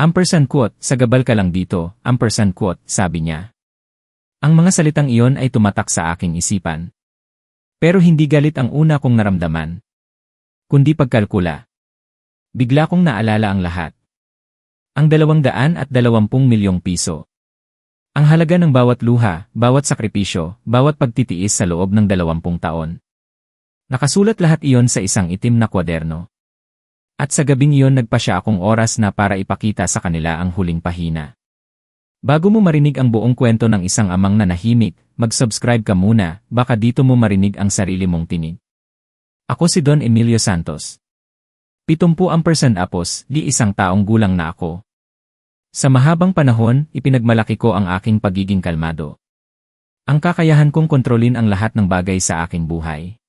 Ampersand quote, sagabal ka lang dito, ampersand quote, sabi niya. Ang mga salitang iyon ay tumatak sa aking isipan. Pero hindi galit ang una kong naramdaman, kundi pagkalkula. Bigla kong naalala ang lahat. Ang 220 milyong piso. Ang halaga ng bawat luha, bawat sakripisyo, bawat pagtitiis sa loob ng 20 taon. Nakasulat lahat iyon sa isang itim na kwaderno. At sa gabing iyon nagpa siya akong oras na para ipakita sa kanila ang huling pahina. Bago mo marinig ang buong kwento ng isang amang nanahimik, mag-subscribe ka muna, baka dito mo marinig ang sarili mong tinig. Ako si Don Emilio Santos. 70% apos, di isang taong gulang na ako. Sa mahabang panahon, ipinagmalaki ko ang aking pagiging kalmado. Ang kakayahan kong kontrolin ang lahat ng bagay sa aking buhay.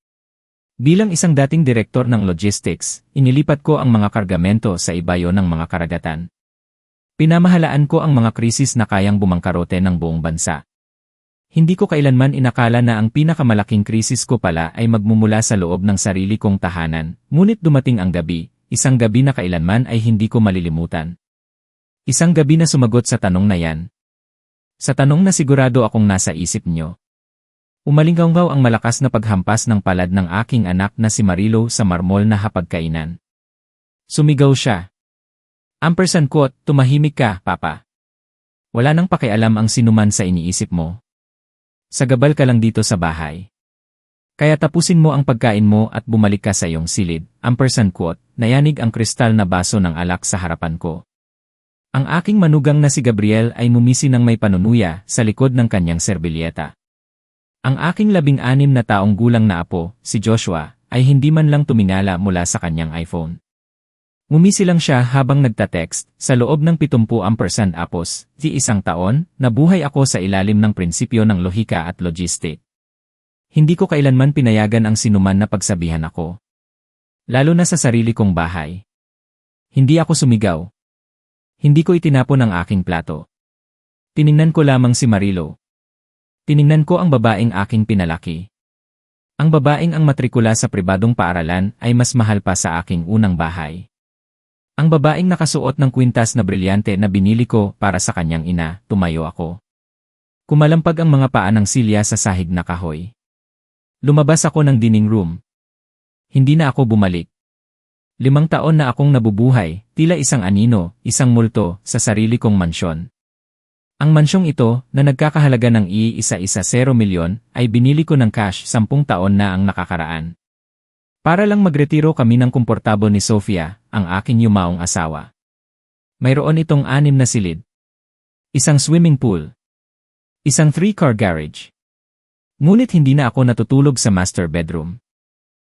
Bilang isang dating direktor ng logistics, inilipat ko ang mga kargamento sa ibayo ng mga karagatan. Pinamahalaan ko ang mga krisis na kayang bumangkarote ng buong bansa. Hindi ko kailanman inakala na ang pinakamalaking krisis ko pala ay magmumula sa loob ng sarili kong tahanan, ngunit dumating ang gabi, isang gabi na kailanman ay hindi ko malilimutan. Isang gabi na sumagot sa tanong na yan. Sa tanong na sigurado akong nasa isip nyo. Umalinggaw ang malakas na paghampas ng palad ng aking anak na si Marilo sa marmol na hapagkainan. Sumigaw siya. Ampersand quote, tumahimik ka, papa. Wala nang pakialam ang sinuman sa iniisip mo. Sagabal ka lang dito sa bahay. Kaya tapusin mo ang pagkain mo at bumalik ka sa iyong silid. Ampersand quote, nayanig ang kristal na baso ng alak sa harapan ko. Ang aking manugang na si Gabriel ay mumisi ng may panunuya sa likod ng kanyang serbilyeta. Ang aking 16 na taong gulang na apo, si Joshua, ay hindi man lang tumingala mula sa kanyang iPhone. Ngumisi lang siya habang nagtatext, sa loob ng 70% apos, di isang taon, nabuhay ako sa ilalim ng prinsipyo ng lohika at logistic. Hindi ko kailanman pinayagan ang sinuman na pagsabihan ako. Lalo na sa sarili kong bahay. Hindi ako sumigaw. Hindi ko itinapon ang aking plato. Tiningnan ko lamang si Marilo. Tiningnan ko ang babaeng aking pinalaki. Ang babaeng ang matrikula sa pribadong paaralan ay mas mahal pa sa aking unang bahay. Ang babaeng nakasuot ng kwintas na brilyante na binili ko para sa kanyang ina, tumayo ako. Kumalampag ang mga paa ng silya sa sahig na kahoy. Lumabas ako ng dining room. Hindi na ako bumalik. 5 taon na akong nabubuhay, tila isang anino, isang multo, sa sarili kong mansyon. Ang mansyong ito, na nagkakahalaga ng $1.10 milyon, ay binili ko ng cash 10 taon na ang nakakaraan. Para lang magretiro kami ng komportable ni Sofia, ang aking yumaong asawa. Mayroon itong 6 na silid. Isang swimming pool. Isang 3-car garage. Ngunit hindi na ako natutulog sa master bedroom.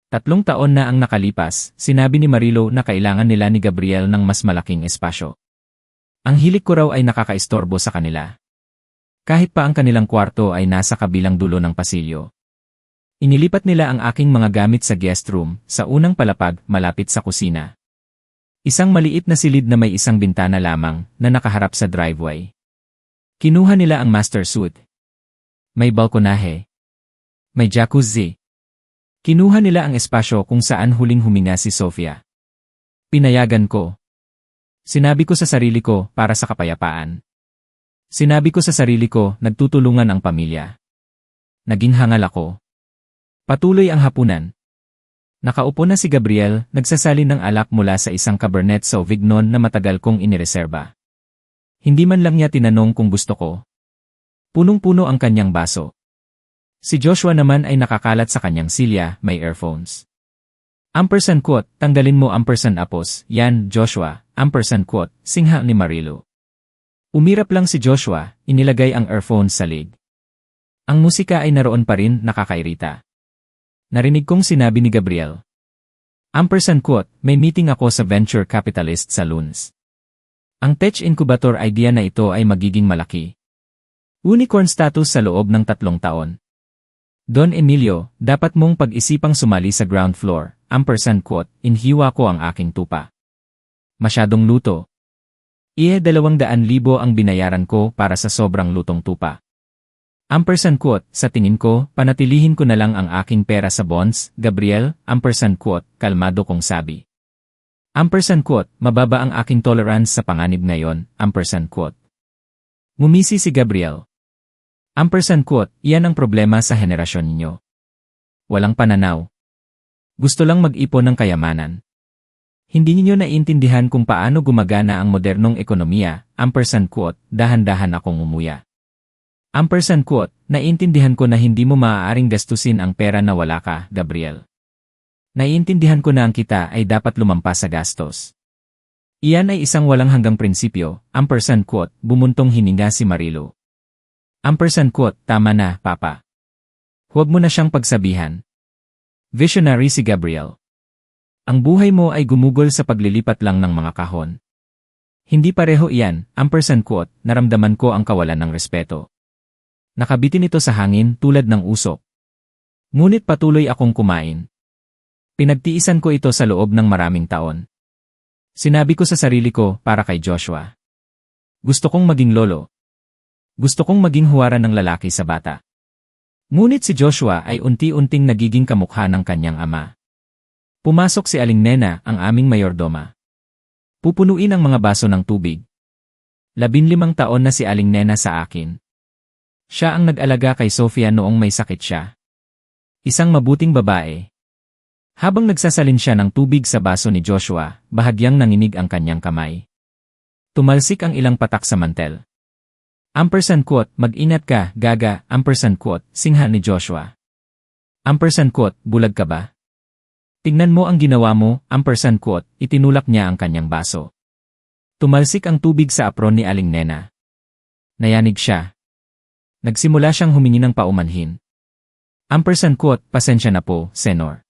3 taon na ang nakalipas, sinabi ni Marilo na kailangan nila ni Gabriel ng mas malaking espasyo. Ang hilig ko raw ay nakakaistorbo sa kanila. Kahit pa ang kanilang kwarto ay nasa kabilang dulo ng pasilyo. Inilipat nila ang aking mga gamit sa guest room, sa unang palapag, malapit sa kusina. Isang maliit na silid na may isang bintana lamang, na nakaharap sa driveway. Kinuha nila ang master suite. May balkonahe. May jacuzzi. Kinuha nila ang espasyo kung saan huling huminga si Sofia. Pinayagan ko. Sinabi ko sa sarili ko, para sa kapayapaan. Sinabi ko sa sarili ko, nagtutulungan ang pamilya. Naging hangal ako. Patuloy ang hapunan. Nakaupo na si Gabriel, nagsasalin ng alak mula sa isang Cabernet Sauvignon na matagal kong inireserba. Hindi man lang niya tinanong kung gusto ko. Punong-puno ang kanyang baso. Si Joshua naman ay nakakalat sa kanyang silya, may earphones. Ampersand quote, tanggalin mo ampersand apos, yan, Joshua, ampersand quote, singha ni Marilo. Umirap lang si Joshua, inilagay ang earphones sa lig. Ang musika ay naroon pa rin, nakakairita. Narinig kong sinabi ni Gabriel. Ampersand quote, may meeting ako sa venture capitalist sa Lunes. Ang tech incubator idea na ito ay magiging malaki. Unicorn status sa loob ng 3 taon. Don Emilio, dapat mong pag-isipang sumali sa ground floor. Ampersand quote, inhiwa ko ang aking tupa. Masyadong luto. 200,000 ang binayaran ko para sa sobrang lutong tupa. Ampersand quote, sa tingin ko, panatilihin ko na lang ang aking pera sa bonds, Gabriel, ampersand quote, kalmado kong sabi. Ampersand quote, mababa ang aking tolerance sa panganib ngayon, ampersand quote. Ngumisi si Gabriel. Ampersand quote, iyan ang problema sa henerasyon ninyo. Walang pananaw. Gusto lang mag-ipon ng kayamanan. Hindi ninyo naiintindihan kung paano gumagana ang modernong ekonomiya, ampersand quote, dahan-dahan akong umuya. Ampersand quote, naiintindihan ko na hindi mo maaaring gastusin ang pera na wala ka, Gabriel. Naiintindihan ko na ang kita ay dapat lumampas sa gastos. Iyan ay isang walang hanggang prinsipyo, ampersand quote, bumuntong hininga si Marilo. Ampersand quote, tama na, Papa. Huwag mo na siyang pagsabihan. Visionary si Gabriel. Ang buhay mo ay gumugol sa paglilipat lang ng mga kahon. Hindi pareho iyan, ampersand quote, naramdaman ko ang kawalan ng respeto. Nakabitin ito sa hangin tulad ng usok. Ngunit patuloy akong kumain. Pinagtiisan ko ito sa loob ng maraming taon. Sinabi ko sa sarili ko para kay Joshua. Gusto kong maging lolo. Gusto kong maging huwaran ng lalaki sa bata. Ngunit si Joshua ay unti-unting nagiging kamukha ng kanyang ama. Pumasok si Aling Nena, ang aming mayordoma. Pupunuin ang mga baso ng tubig. 15 taon na si Aling Nena sa akin. Siya ang nag-alaga kay Sofia noong may sakit siya. Isang mabuting babae. Habang nagsasalin siya ng tubig sa baso ni Joshua, bahagyang nanginig ang kanyang kamay. Tumalsik ang ilang patak sa mantel. Ampersand quote, mag-ingat ka, gaga, ampersand quote, singha ni Joshua. Ampersand quote, bulag ka ba? Tingnan mo ang ginawa mo, ampersand quote, itinulak niya ang kanyang baso. Tumalsik ang tubig sa apron ni Aling Nena. Nayanig siya. Nagsimula siyang humingi ng paumanhin. Ampersand quote, pasensya na po, Senor.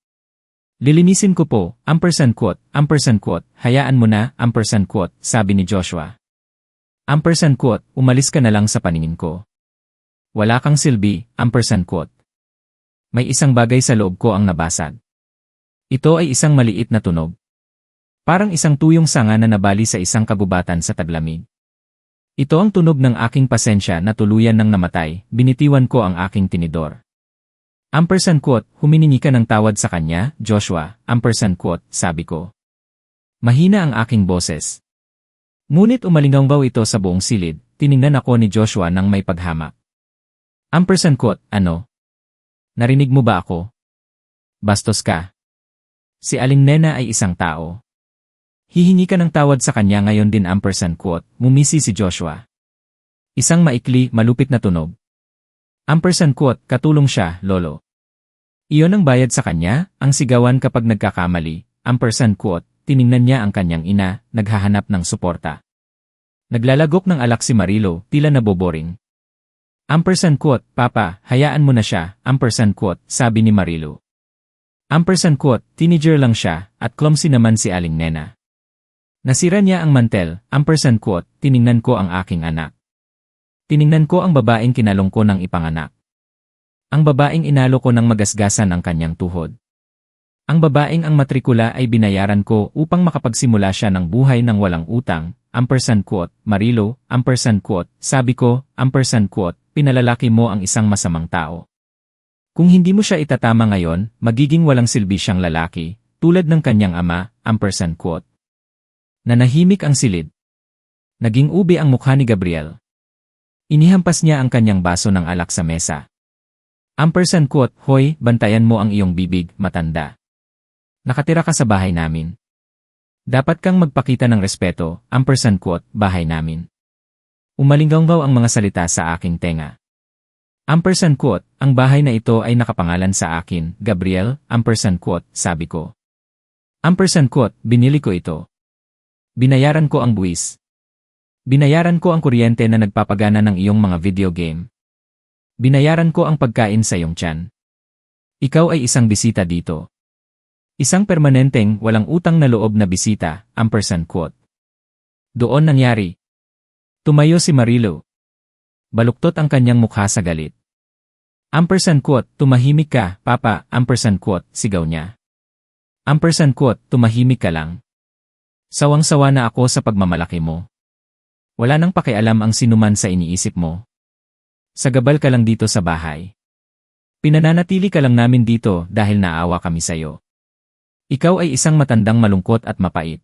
Lilinisin ko po, ampersand quote, hayaan mo na, ampersand quote, sabi ni Joshua. Ampersand quote, umalis ka na lang sa paningin ko. Wala kang silbi, ampersand quote. May isang bagay sa loob ko ang nabasag. Ito ay isang maliit na tunog. Parang isang tuyong sanga na nabali sa isang kagubatan sa taglamig. Ito ang tunog ng aking pasensya na tuluyan ng namatay, binitiwan ko ang aking tinidor. Ampersand quote, huminingi ka ng tawad sa kanya, Joshua, ampersand quote, sabi ko. Mahina ang aking boses. Ngunit umalingangbaw ito sa buong silid, tiningnan ako ni Joshua nang may paghamak. Ampersand quote, ano? Narinig mo ba ako? Bastos ka. Si Aling Nena ay isang tao. Hihingi ka ng tawad sa kanya ngayon din, ampersand quote, ngumisi si Joshua. Isang maikli, malupit na tunog. Ampersand quote, katulong siya, lolo. Iyon ang bayad sa kanya, ang sigawan kapag nagkakamali, ampersand quote, tiningnan niya ang kanyang ina, naghahanap ng suporta. Naglalagok ng alak si Marilo, tila naboboring. Ampersand quote, Papa, hayaan mo na siya, ampersand quote, sabi ni Marilo. Ampersand quote, teenager lang siya, at clumsy naman si Aling Nena. Nasira niya ang mantel, ampersand quote, tiningnan ko ang aking anak. Tiningnan ko ang babaeng kinalong ko ng ipanganak. Ang babaeng inalo ko ng magasgasan ang kanyang tuhod. Ang babaeng ang matrikula ay binayaran ko upang makapagsimula siya ng buhay ng walang utang, ampersand quote, Marilo, ampersand quote, sabi ko, ampersand quote, pinalalaki mo ang isang masamang tao. Kung hindi mo siya itatama ngayon, magiging walang silbi siyang lalaki, tulad ng kanyang ama, ampersand quote. Nanahimik ang silid. Naging ube ang mukha ni Gabriel. Inihampas niya ang kanyang baso ng alak sa mesa. Ampersand quote, hoy, bantayan mo ang iyong bibig, matanda. Nakatira ka sa bahay namin. Dapat kang magpakita ng respeto, ampersand quote, bahay namin. Umalinggaw ang mga salita sa aking tenga. Ampersand quote, ang bahay na ito ay nakapangalan sa akin, Gabriel, ampersand quote, sabi ko. Ampersand quote, binili ko ito. Binayaran ko ang buwis. Binayaran ko ang kuryente na nagpapagana ng iyong mga video game. Binayaran ko ang pagkain sa iyong tiyan. Ikaw ay isang bisita dito. Isang permanenteng, walang utang na loob na bisita, ampersand quote. Doon nangyari. Tumayo si Marilo. Baluktot ang kanyang mukha sa galit. Ampersand quote, tumahimik ka, Papa, ampersand quote, sigaw niya. Ampersand quote, tumahimik ka lang. Sawang-sawa na ako sa pagmamalaki mo. Wala nang pakialam ang sinuman sa iniisip mo. Sagabal ka lang dito sa bahay. Pinananatili ka lang namin dito dahil naawa kami sayo. Ikaw ay isang matandang malungkot at mapait.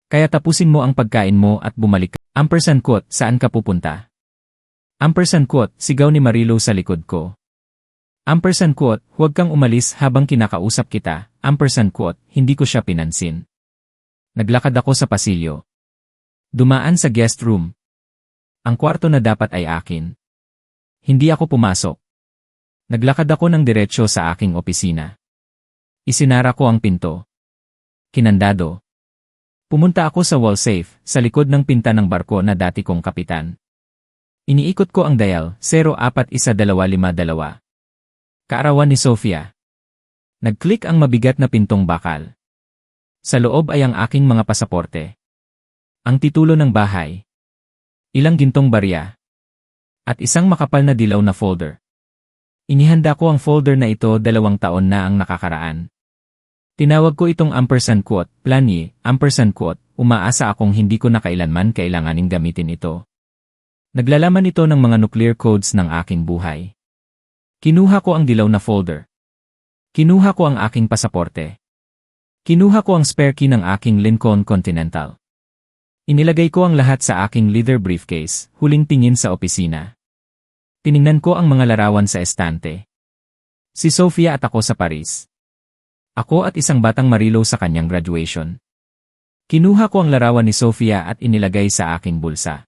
Kaya tapusin mo ang pagkain mo at bumalik ka. Ampersand quote, saan ka pupunta? Ampersand quote, sigaw ni Marilo sa likod ko. Ampersand quote, huwag kang umalis habang kinakausap kita. Ampersand quote, hindi ko siya pinansin. Naglakad ako sa pasilyo. Dumaan sa guest room. Ang kwarto na dapat ay akin. Hindi ako pumasok. Naglakad ako ng diretsyo sa aking opisina. Isinara ko ang pinto. Kinandado. Pumunta ako sa wall safe, sa likod ng pinta ng barko na dati kong kapitan. Iniikot ko ang dial, 04152. Kaarawan ni Sofia. Nag-click ang mabigat na pintong bakal. Sa loob ay ang aking mga pasaporte. Ang titulo ng bahay. Ilang gintong barya. At isang makapal na dilaw na folder. Inihanda ko ang folder na ito 2 taon na ang nakakaraan. Tinawag ko itong ampersand quote, planye, ampersand quote, umaasa akong hindi ko na kailanman kailanganing gamitin ito. Naglalaman ito ng mga nuclear codes ng aking buhay. Kinuha ko ang dilaw na folder. Kinuha ko ang aking pasaporte. Kinuha ko ang spare key ng aking Lincoln Continental. Inilagay ko ang lahat sa aking leather briefcase, huling tingin sa opisina. Tiningnan ko ang mga larawan sa estante. Si Sofia at ako sa Paris. Ako at isang batang Marilo sa kanyang graduation. Kinuha ko ang larawan ni Sofia at inilagay sa aking bulsa.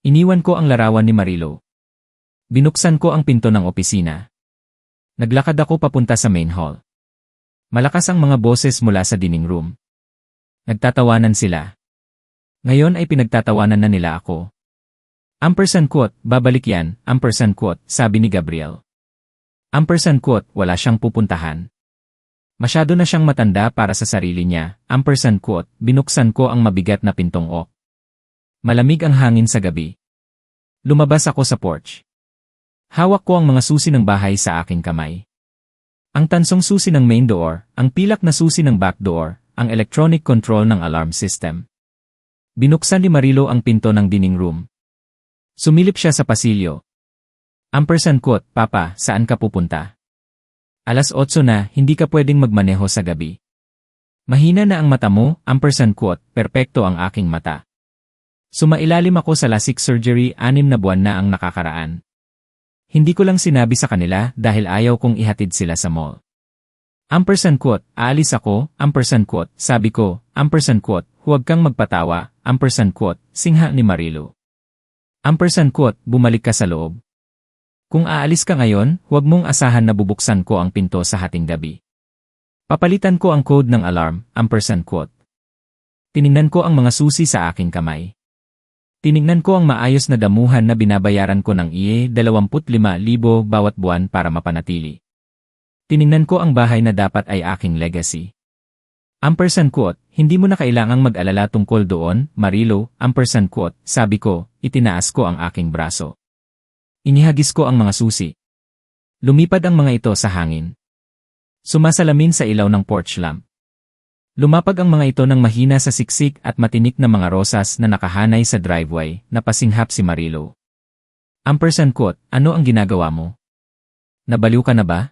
Iniwan ko ang larawan ni Marilo. Binuksan ko ang pinto ng opisina. Naglakad ako papunta sa main hall. Malakas ang mga boses mula sa dining room. Nagtatawanan sila. Ngayon ay pinagtatawanan na nila ako. Ampersand quote, babalik yan, ampersand quote, sabi ni Gabriel. Ampersand quote, wala siyang pupuntahan. Masyado na siyang matanda para sa sarili niya, ampersand quote, binuksan ko ang mabigat na pintong ok. Malamig ang hangin sa gabi. Lumabas ako sa porch. Hawak ko ang mga susi ng bahay sa aking kamay. Ang tansong susi ng main door, ang pilak na susi ng back door, ang electronic control ng alarm system. Binuksan ni Marilo ang pinto ng dining room. Sumilip siya sa pasilyo. Ampersand quote, Papa, saan ka pupunta? 8:00 na, hindi ka pwedeng magmaneho sa gabi. Mahina na ang mata mo, ampersand quote, perpekto ang aking mata. Sumailalim ako sa LASIK surgery, 6 na buwan na ang nakakaraan. Hindi ko lang sinabi sa kanila dahil ayaw kong ihatid sila sa mall. Ampersand quote, aalis ako, ampersand quote, sabi ko, ampersand quote, huwag kang magpatawa, ampersand quote, singha ni Marilo. Ampersand quote, bumalik ka sa loob. Kung aalis ka ngayon, huwag mong asahan na bubuksan ko ang pinto sa hating gabi. Papalitan ko ang code ng alarm, ampersand quote. Tiningnan ko ang mga susi sa aking kamay. Tiningnan ko ang maayos na damuhan na binabayaran ko ng IE 25,000 bawat buwan para mapanatili. Tiningnan ko ang bahay na dapat ay aking legacy. Ampersand quote, hindi mo na kailangang mag-alala tungkol doon, Marilo, ampersand quote, sabi ko, itinaas ko ang aking braso. Inihagis ko ang mga susi. Lumipad ang mga ito sa hangin. Sumasalamin sa ilaw ng porch lamp. Lumapag ang mga ito ng mahina sa siksik at matinik na mga rosas na nakahanay sa driveway, napasinghap si Marilo. Ampersand quote, ano ang ginagawa mo? Nabaliw ka na ba?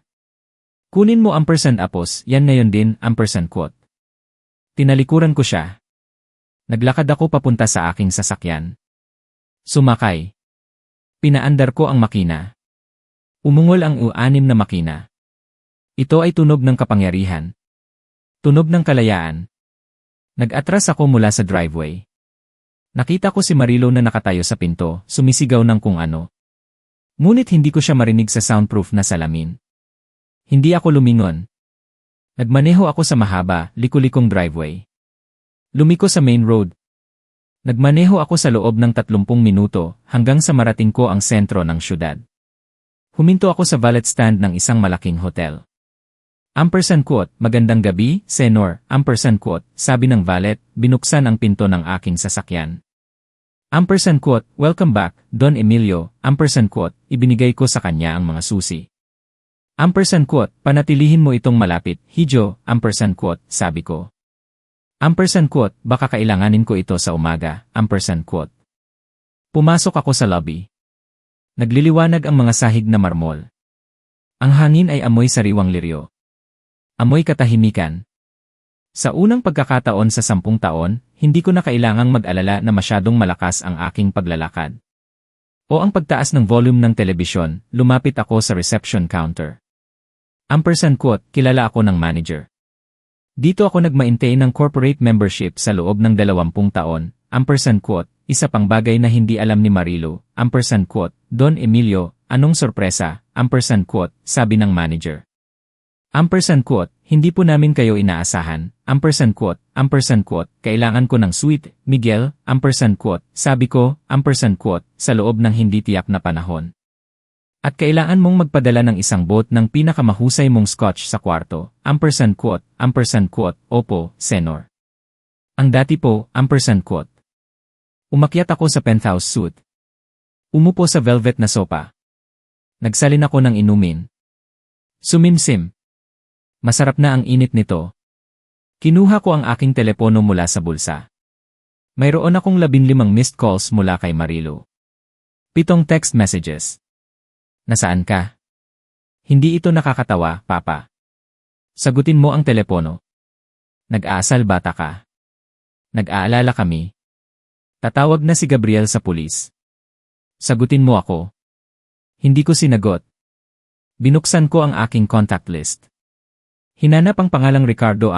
Kunin mo ampersand apos, yan ngayon din, ampersand quote. Tinalikuran ko siya. Naglakad ako papunta sa aking sasakyan. Sumakay. Pinaandar ko ang makina. Umungol ang U6 na makina. Ito ay tunog ng kapangyarihan. Tunog ng kalayaan. Nag-atras ako mula sa driveway. Nakita ko si Marilo na nakatayo sa pinto, sumisigaw ng kung ano. Ngunit hindi ko siya marinig sa soundproof na salamin. Hindi ako lumingon. Nagmaneho ako sa mahaba, liku-likong driveway. Lumiko sa main road. Nagmaneho ako sa loob ng 30 minuto hanggang sa marating ko ang sentro ng syudad. Huminto ako sa valet stand ng isang malaking hotel. Ampersand quote, magandang gabi, Senor, ampersand quote, sabi ng valet, binuksan ang pinto ng aking sasakyan. Ampersand quote, welcome back, Don Emilio, ampersand quote, ibinigay ko sa kanya ang mga susi. Ampersand quote, panatilihin mo itong malapit, Hijo, ampersand quote, sabi ko. Ampersand quote, baka kailanganin ko ito sa umaga, ampersand quote. Pumasok ako sa lobby. Nagliliwanag ang mga sahig na marmol. Ang hangin ay amoy sariwang liryo. Amoy katahimikan. Sa unang pagkakataon sa 10 taon, hindi ko na kailangang mag-alala na masyadong malakas ang aking paglalakad. O ang pagtaas ng volume ng telebisyon, lumapit ako sa reception counter. Kilala ako ng manager. Dito ako nag-maintain ng corporate membership sa loob ng 20 taon. Isa pang bagay na hindi alam ni Marilo. Don Emilio, anong sorpresa? Sabi ng manager. Hindi po namin kayo inaasahan. Kailangan ko ng suite, Miguel. Sabi ko, sa loob ng hindi tiyak na panahon. At kailangan mong magpadala ng isang bot ng pinakamahusay mong scotch sa kwarto. Opo, senor. Ang dati po, Umakyat ako sa penthouse suite. Umupo sa velvet na sopa. Nagsalin ako ng inumin. Sumimsim. Masarap na ang init nito. Kinuha ko ang aking telepono mula sa bulsa. Mayroon akong 15 missed calls mula kay Marilo. 7 text messages. Nasaan ka? Hindi ito nakakatawa, Papa. Sagutin mo ang telepono. Nag-aasal bata ka. Nag-aalala kami. Tatawag na si Gabriel sa pulis. Sagutin mo ako. Hindi ko sinagot. Binuksan ko ang aking contact list. Hinanap ang pangalang Ricardo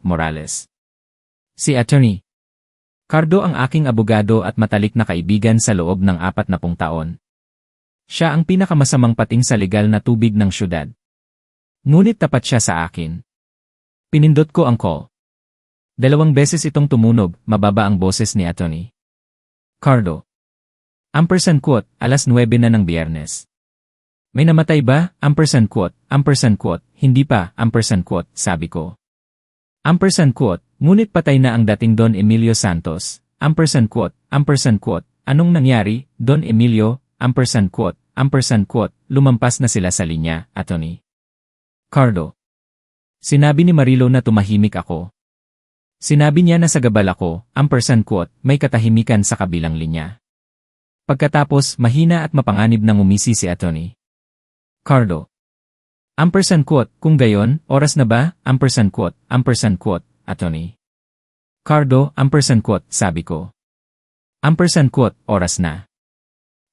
Morales. Si Attorney. Cardo ang aking abogado at matalik na kaibigan sa loob ng 40 taon. Siya ang pinakamasamang pating sa legal na tubig ng syudad. Ngunit tapat siya sa akin. Pinindot ko ang call. 2 beses itong tumunog, mababa ang boses ni Atty. Cardo. Alas 9 na ng Biyernes. May namatay ba? Hindi pa, sabi ko. Ngunit patay na ang dating Don Emilio Santos. Anong nangyari, Don Emilio? Lumampas na sila sa linya, Atty. Cardo. Sinabi ni Marilo na tumahimik ako. Sinabi niya na sa gabal ako, may katahimikan sa kabilang linya. Pagkatapos, mahina at mapanganib nang umisi si Atty. Cardo. Kung gayon, oras na ba? Atty. Cardo, sabi ko. Oras na.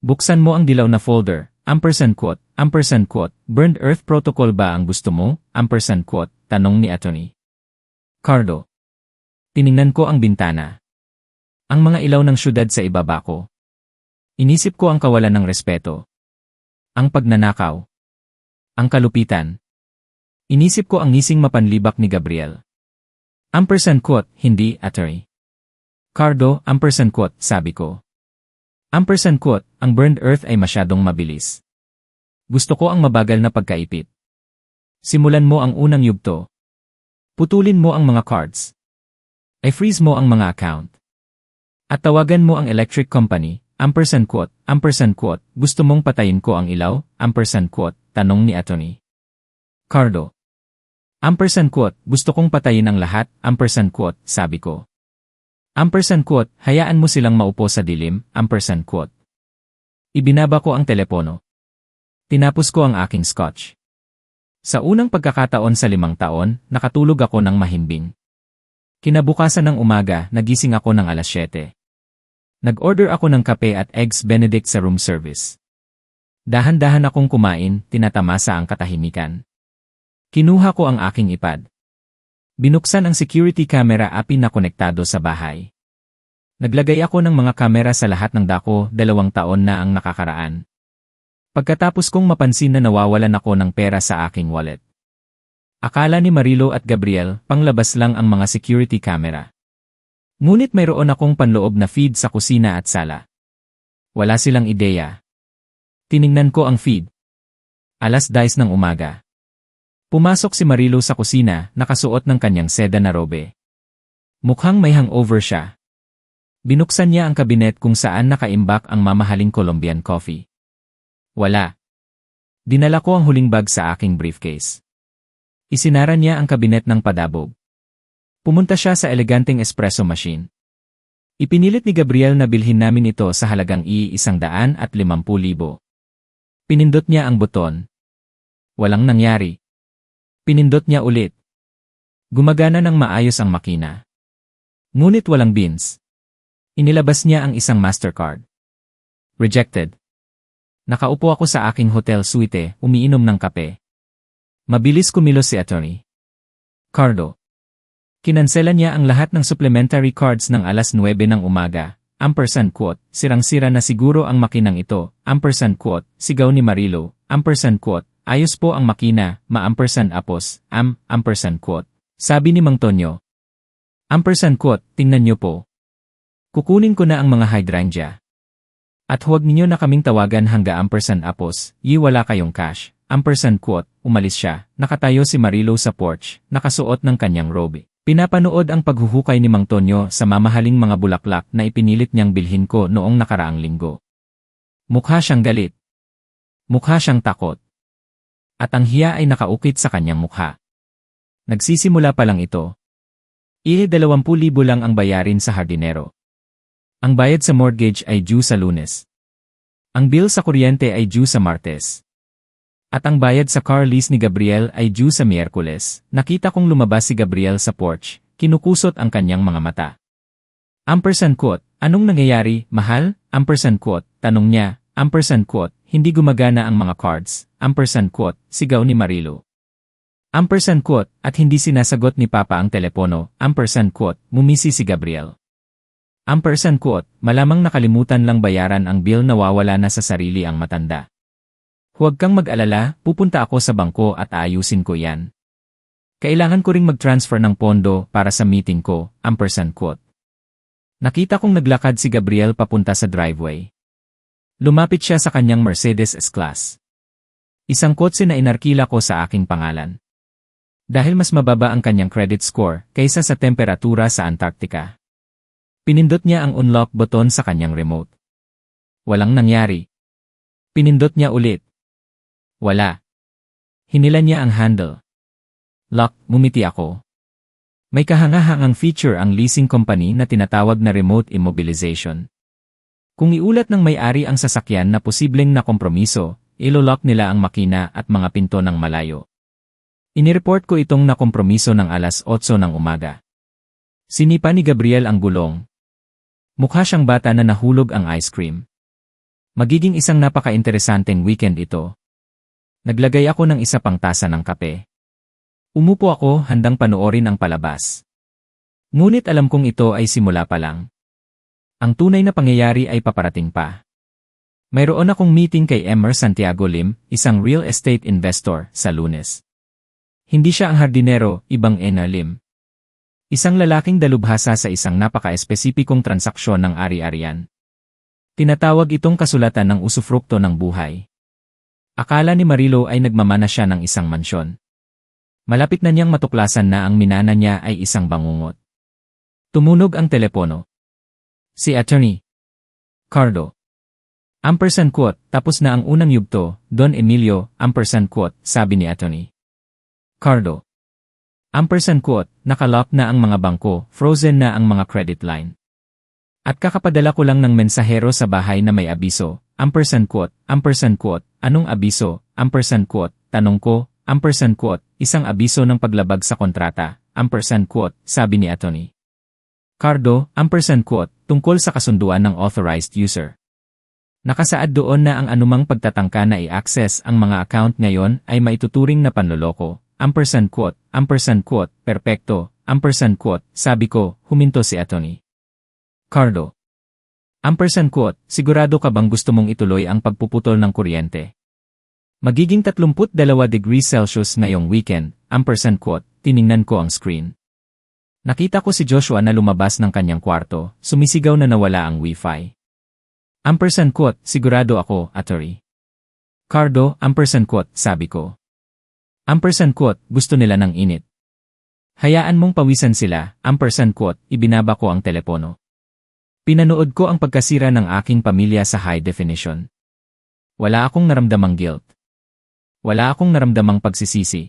Buksan mo ang dilaw na folder. Burned Earth Protocol ba ang gusto mo? Tanong ni Atty. Cardo. Tiningnan ko ang bintana. Ang mga ilaw ng syudad sa ibaba ko. Inisip ko ang kawalan ng respeto. Ang pagnanakaw. Ang kalupitan. Inisip ko ang ngising mapanlibak ni Gabriel. Hindi, Atty. Cardo, sabi ko. Ang burned earth ay masyadong mabilis. Gusto ko ang mabagal na pagkaipit. Simulan mo ang unang yugto. Putulin mo ang mga cards. I-freeze mo ang mga account. At tawagan mo ang electric company, gusto mong patayin ko ang ilaw, tanong ni Atty. Cardo. Gusto kong patayin ang lahat, sabi ko. Hayaan mo silang maupo sa dilim, Ibinaba ko ang telepono. Tinapos ko ang aking scotch. Sa unang pagkakataon sa 5 taon, nakatulog ako ng mahimbing. Kinabukasan ng umaga, nagising ako ng alas 7. Nag-order ako ng kape at eggs Benedict sa room service. Dahan-dahan akong kumain, tinatamasa ang katahimikan. Kinuha ko ang aking iPad. Binuksan ang security camera api na konektado sa bahay. Naglagay ako ng mga kamera sa lahat ng dako, 2 taon na ang nakakaraan. Pagkatapos kong mapansin na nawawalan ako ng pera sa aking wallet. Akala ni Marilo at Gabriel, panglabas lang ang mga security camera. Ngunit mayroon akong panloob na feed sa kusina at sala. Wala silang ideya. Tiningnan ko ang feed. Alas 10 ng umaga. Pumasok si Marilo sa kusina, nakasuot ng kanyang seda na robe. Mukhang may hangover siya. Binuksan niya ang kabinet kung saan nakaimbak ang mamahaling Colombian coffee. Wala. Dinala ko ang huling bag sa aking briefcase. Isinara niya ang kabinet ng padabog. Pumunta siya sa eleganteng espresso machine. Ipinilit ni Gabriel na bilhin namin ito sa halagang $150,000. Pinindot niya ang buton. Walang nangyari. Pinindot niya ulit. Gumagana ng maayos ang makina. Ngunit walang beans. Inilabas niya ang isang Mastercard. Rejected. Nakaupo ako sa aking hotel suite, umiinom ng kape. Mabilis kumilos si Attorney Cardo. Kinansela niya ang lahat ng supplementary cards ng alas 9 ng umaga. Ampersand quote, sirang-sira na siguro ang makinang ito. Ampersand quote, sigaw ni Marilo. Ampersand quote, ayos po ang makina, ma-ampersand apos, ampersand quote. Sabi ni Mang Tonyo. Ampersand quote, tingnan niyo po. Kukunin ko na ang mga hydrangea. At huwag ninyo na kaming tawagan hangga ampersand apos, wala kayong cash. Ampersand quote, umalis siya. Nakatayo si Marilo sa porch, nakasuot ng kanyang robe. Pinapanood ang paghuhukay ni Mang Tonyo sa mamahaling mga bulaklak na ipinilit niyang bilhin ko noong nakaraang linggo. Mukha siyang galit. Mukha siyang takot. At ang hiya ay nakaukit sa kanyang mukha. Nagsisimula pa lang ito. 20,000 lang ang bayarin sa hardinero. Ang bayad sa mortgage ay due sa Lunes. Ang bill sa kuryente ay due sa Martes. At ang bayad sa car lease ni Gabriel ay due sa Miyerkules. Nakita kong lumabas si Gabriel sa porch, kinukusot ang kanyang mga mata. Ampersand quote, anong nangyayari, mahal? Ampersand quote, tanong niya. Ampersand quote, hindi gumagana ang mga cards. Ampersand quote, sigaw ni Marilo. Ampersand quote, at hindi sinasagot ni Papa ang telepono. Ampersand quote, mumisi si Gabriel. Ampersand quote, malamang nakalimutan lang bayaran ang bill, nawawala na sa sarili ang matanda. Huwag kang mag-alala, pupunta ako sa bangko at aayusin ko yan. Kailangan ko ring mag-transfer ng pondo para sa meeting ko, ampersand quote. Nakita kong naglakad si Gabriel papunta sa driveway. Lumapit siya sa kanyang Mercedes S-Class. Isang kotse na inarkila ko sa aking pangalan. Dahil mas mababa ang kanyang credit score kaysa sa temperatura sa Antarctica. Pinindot niya ang unlock button sa kanyang remote. Walang nangyari. Pinindot niya ulit. Wala. Hinilan niya ang handle. Lock, ngumiti ako. May kahangahangang feature ang leasing company na tinatawag na remote immobilization. Kung iulat ng may-ari ang sasakyan na posibleng nakompromiso, ilolock nila ang makina at mga pinto ng malayo. Inireport ko itong nakompromiso ng alas 8 ng umaga. Sinipa ni Gabriel ang gulong. Mukha siyang bata na nahulog ang ice cream. Magiging isang napaka-interesanteng weekend ito. Naglagay ako ng isa pang tasa ng kape. Umupo ako handang panoorin ang palabas. Ngunit alam kong ito ay simula pa lang. Ang tunay na pangyayari ay paparating pa. Mayroon akong meeting kay Emer Santiago Lim, isang real estate investor, sa Lunes. Hindi siya ang hardinero, ibang Ener Lim. Isang lalaking dalubhasa sa isang napaka-espesipikong transaksyon ng ari-arian. Tinatawag itong kasulatan ng usufrukto ng buhay. Akala ni Marilo ay nagmamana siya ng isang mansyon. Malapit na niyang matuklasan na ang minana niya ay isang bangungot. Tumunog ang telepono. Si Attorney Cardo. Ampersand quote, tapos na ang unang yugto, Don Emilio, ampersand quote, sabi ni Attorney Cardo. Ampersand quote, nakalock na ang mga bangko, frozen na ang mga credit line. At kakapadala ko lang ng mensahero sa bahay na may abiso, ampersand quote, anong abiso, ampersand quote, tanong ko, ampersand quote, isang abiso ng paglabag sa kontrata, ampersand quote, sabi ni Attorney Cardo, ampersand quote, tungkol sa kasunduan ng authorized user. Nakasaad doon na ang anumang pagtatangka na i-access ang mga account ngayon ay maituturing na panloloko, ampersand quote, perpekto, ampersand quote, sabi ko, huminto si Attorney Cardo. Ampersand quote, sigurado ka bang gusto mong ituloy ang pagpuputol ng kuryente? Magiging 32 degrees Celsius ngayong weekend, ampersand quote, tiningnan ko ang screen. Nakita ko si Joshua na lumabas ng kanyang kwarto, sumisigaw na nawala ang wifi. Ampersand quote, sigurado ako, Attorney Cardo, ampersand quote, sabi ko. Ampersand quote, gusto nila ng init. Hayaan mong pawisan sila, ampersand quote, ibinaba ko ang telepono. Pinanood ko ang pagkasira ng aking pamilya sa high definition. Wala akong naramdamang guilt. Wala akong naramdamang pagsisisi.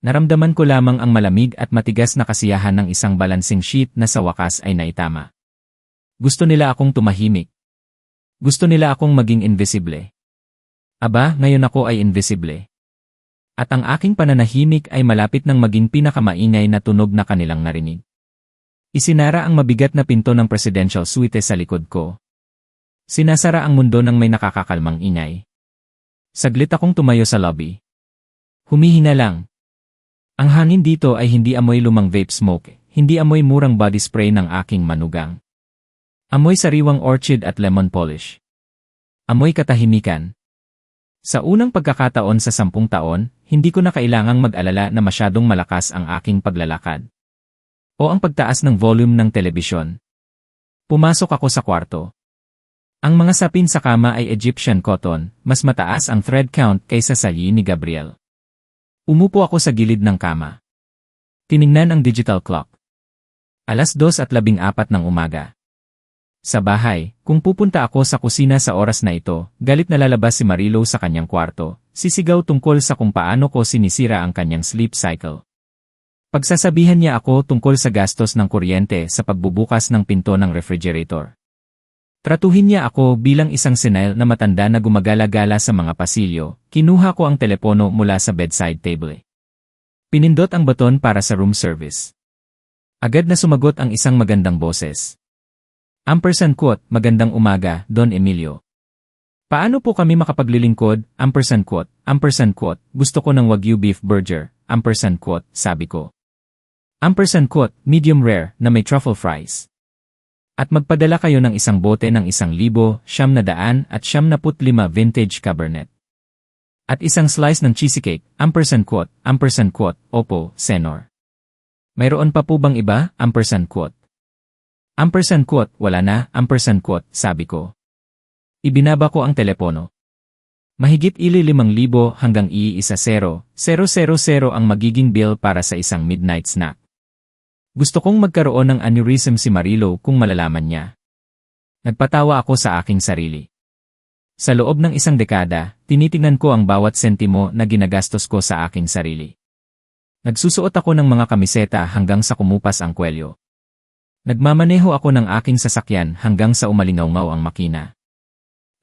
Naramdaman ko lamang ang malamig at matigas na kasiyahan ng isang balancing sheet na sa wakas ay naitama. Gusto nila akong tumahimik. Gusto nila akong maging invisible. Aba, ngayon ako ay invisible. At ang aking pananahimik ay malapit ng maging pinakamaingay na tunog na kanilang narinig. Isinara ang mabigat na pinto ng presidential suite sa likod ko. Sinasara ang mundo ng may nakakakalmang ingay. Saglit akong tumayo sa lobby. Humihina lang. Ang hangin dito ay hindi amoy lumang vape smoke, hindi amoy murang body spray ng aking manugang. Amoy sariwang orchid at lemon polish. Amoy katahimikan. Sa unang pagkakataon sa 10 taon, hindi ko na kailangang mag-alala na masyadong malakas ang aking paglalakad. O ang pagtaas ng volume ng telebisyon. Pumasok ako sa kwarto. Ang mga sapin sa kama ay Egyptian cotton, mas mataas ang thread count kaysa sa yi ni Gabriel. Umupo ako sa gilid ng kama. Tiningnan ang digital clock. 2:14 ng umaga. Sa bahay, kung pupunta ako sa kusina sa oras na ito, galit na lalabas si Marilo sa kanyang kwarto, sisigaw tungkol sa kung paano ko sinisira ang kanyang sleep cycle. Pagsasabihan niya ako tungkol sa gastos ng kuryente sa pagbubukas ng pinto ng refrigerator. Tratuhin niya ako bilang isang senile na matanda na gumagala-gala sa mga pasilyo. Kinuha ko ang telepono mula sa bedside table. Pinindot ang baton para sa room service. Agad na sumagot ang isang magandang boses. _ magandang umaga, Don Emilio. Paano po kami makapaglilingkod? _ gusto ko ng Wagyu beef burger, _ sabi ko. _ medium rare na may truffle fries. At magpadala kayo ng isang bote ng 1,995 vintage Cabernet. At isang slice ng cheesecake, _ opo, Senor. Mayroon pa po bang iba, _ wala na, _ sabi ko. Ibinaba ko ang telepono. Mahigit 5,000 hanggang 1,000 ang magiging bill para sa isang midnight snack. Gusto kong magkaroon ng aneurysm si Marilo kung malalaman niya. Nagpatawa ako sa aking sarili. Sa loob ng isang dekada, tinitingnan ko ang bawat sentimo na ginagastos ko sa aking sarili. Nagsusuot ako ng mga kamiseta hanggang sa kumupas ang kwelyo. Nagmamaneho ako ng aking sasakyan hanggang sa umalingaw-ngaw ang makina.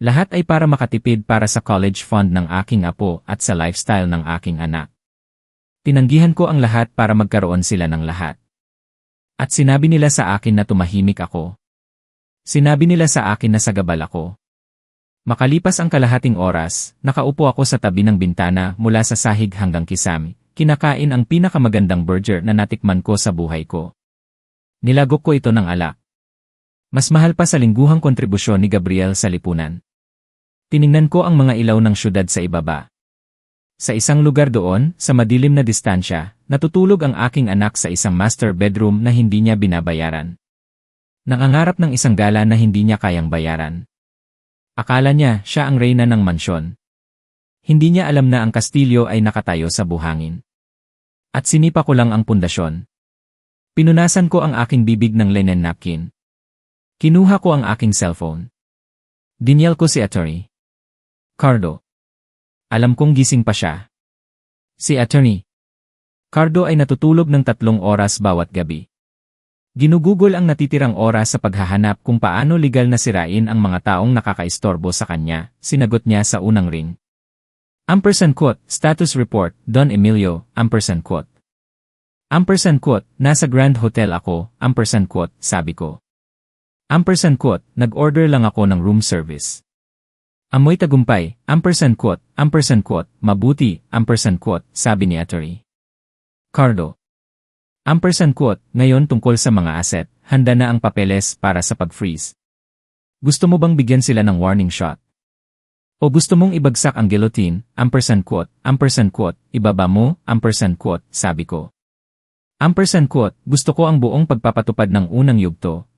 Lahat ay para makatipid para sa college fund ng aking apo at sa lifestyle ng aking anak. Tinanggihan ko ang lahat para magkaroon sila ng lahat. At sinabi nila sa akin na tumahimik ako. Sinabi nila sa akin na sagabal ako. Makalipas ang kalahating oras, nakaupo ako sa tabi ng bintana mula sa sahig hanggang kisame, kinakain ang pinakamagandang burger na natikman ko sa buhay ko. Nilagok ko ito ng alak. Mas mahal pa sa lingguhang kontribusyon ni Gabriel sa lipunan. Tiningnan ko ang mga ilaw ng syudad sa ibaba. Sa isang lugar doon, sa madilim na distansya, natutulog ang aking anak sa isang master bedroom na hindi niya binabayaran. Nangangarap ng isang gala na hindi niya kayang bayaran. Akala niya siya ang reyna ng mansyon. Hindi niya alam na ang kastilyo ay nakatayo sa buhangin. At sinipa ko lang ang pundasyon. Pinunasan ko ang aking bibig ng linen napkin. Kinuha ko ang aking cellphone. Dinyal ko si Attorney Cardo. Alam kong gising pa siya. Si Attorney Cardo ay natutulog ng 3 oras bawat gabi. Ginugugol ang natitirang oras sa paghahanap kung paano legal na sirain ang mga taong nakakaistorbo sa kanya, sinagot niya sa unang ring. Status report, Don Emilio, nasa Grand Hotel ako, sabi ko. Nag-order lang ako ng room service. Amoy tagumpay, mabuti, sabi ni Attorney Cardo. Ngayon tungkol sa mga asset, handa na ang papeles para sa pag-freeze. Gusto mo bang bigyan sila ng warning shot? O gusto mong ibagsak ang guillotine, ibaba mo, sabi ko. Gusto ko ang buong pagpapatupad ng unang yugto,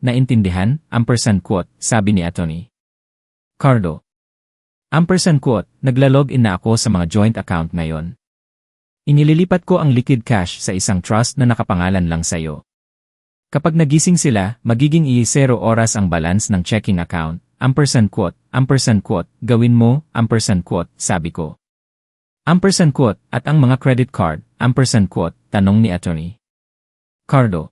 naintindihan, sabi ni Attorney Cardo. Naglalog-in na ako sa mga joint account ngayon. Inililipat ko ang liquid cash sa isang trust na nakapangalan lang sa'yo. Kapag nagising sila, magiging 0 oras ang balance ng checking account, gawin mo, sabi ko. At ang mga credit card, tanong ni Attorney Cardo.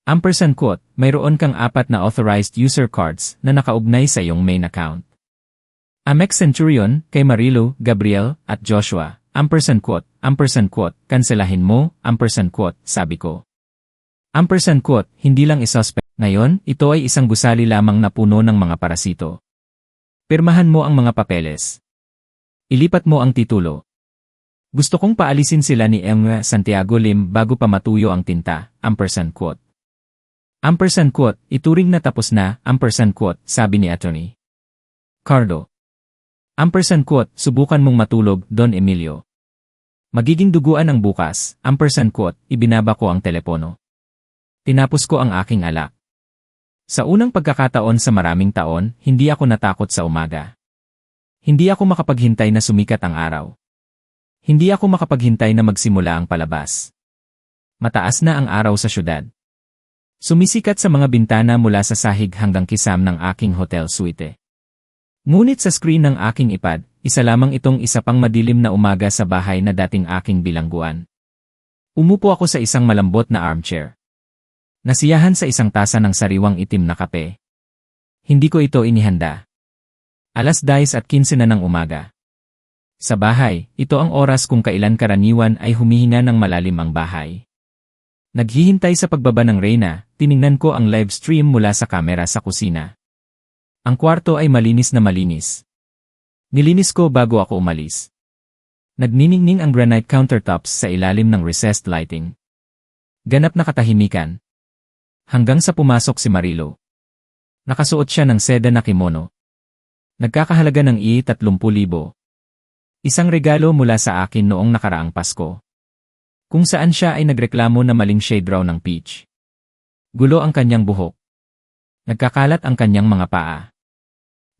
Mayroon kang 4 na authorized user cards na nakaugnay sa iyong main account. Amex Centurion, kay Marilo, Gabriel, at Joshua, kanselahin mo, sabi ko. Ampersand quote, hindi lang isuspect. Ngayon, ito ay isang gusali lamang na puno ng mga parasito. Pirmahan mo ang mga papeles. Ilipat mo ang titulo. Gusto kong paalisin sila ni M. Santiago Lim bago pa matuyo ang tinta. Ampersand quote. Ampersand quote, ituring na tapos na. Ampersand quote, sabi ni Attorney Cardo. Ampersand quote, subukan mong matulog, Don Emilio. Magiging duguan ang bukas. Ampersand quote, ibinaba ko ang telepono. Tinapos ko ang aking alak. Sa unang pagkakataon sa maraming taon, hindi ako natakot sa umaga. Hindi ako makapaghintay na sumikat ang araw. Hindi ako makapaghintay na magsimula ang palabas. Mataas na ang araw sa syudad. Sumisikat sa mga bintana mula sa sahig hanggang kisam ng aking hotel suite. Ngunit sa screen ng aking iPad, isa lamang itong isa pang madilim na umaga sa bahay na dating aking bilangguan. Umupo ako sa isang malambot na armchair. Nasiyahan sa isang tasa ng sariwang itim na kape. Hindi ko ito inihanda. 10:15 na ng umaga. Sa bahay, ito ang oras kung kailan karaniwan ay humihinga ng malalim ang bahay. Naghihintay sa pagbaba ng reyna, tiningnan ko ang live stream mula sa kamera sa kusina. Ang kwarto ay malinis na malinis. Nilinis ko bago ako umalis. Nagniningning ang granite countertops sa ilalim ng recessed lighting. Ganap na katahimikan. Hanggang sa pumasok si Marilo. Nakasuot siya ng seda na kimono. Nagkakahalaga ng i-30,000. Isang regalo mula sa akin noong nakaraang Pasko. Kung saan siya ay nagreklamo na maling shade raw ng peach. Gulo ang kanyang buhok. Nagkakalat ang kanyang mga paa.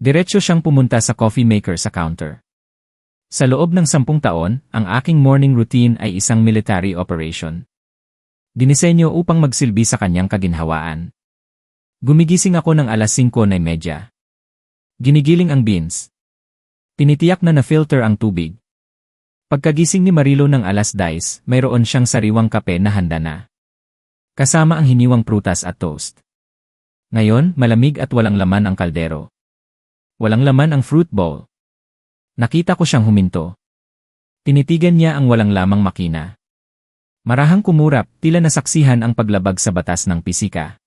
Diretso siyang pumunta sa coffee maker sa counter. Sa loob ng 10 taon, ang aking morning routine ay isang military operation. Dinisenyo upang magsilbi sa kanyang kaginhawaan. Gumigising ako ng 5:30. Ginigiling ang beans. Tinitiyak na na-filter ang tubig. Pagkagising ni Marilo ng 10:00, mayroon siyang sariwang kape na handa na. Kasama ang hiniwang prutas at toast. Ngayon, malamig at walang laman ang kaldero. Walang laman ang fruit bowl. Nakita ko siyang huminto. Tinitigan niya ang walang lamang makina. Marahang kumurap, tila nasaksihan ang paglabag sa batas ng pisika.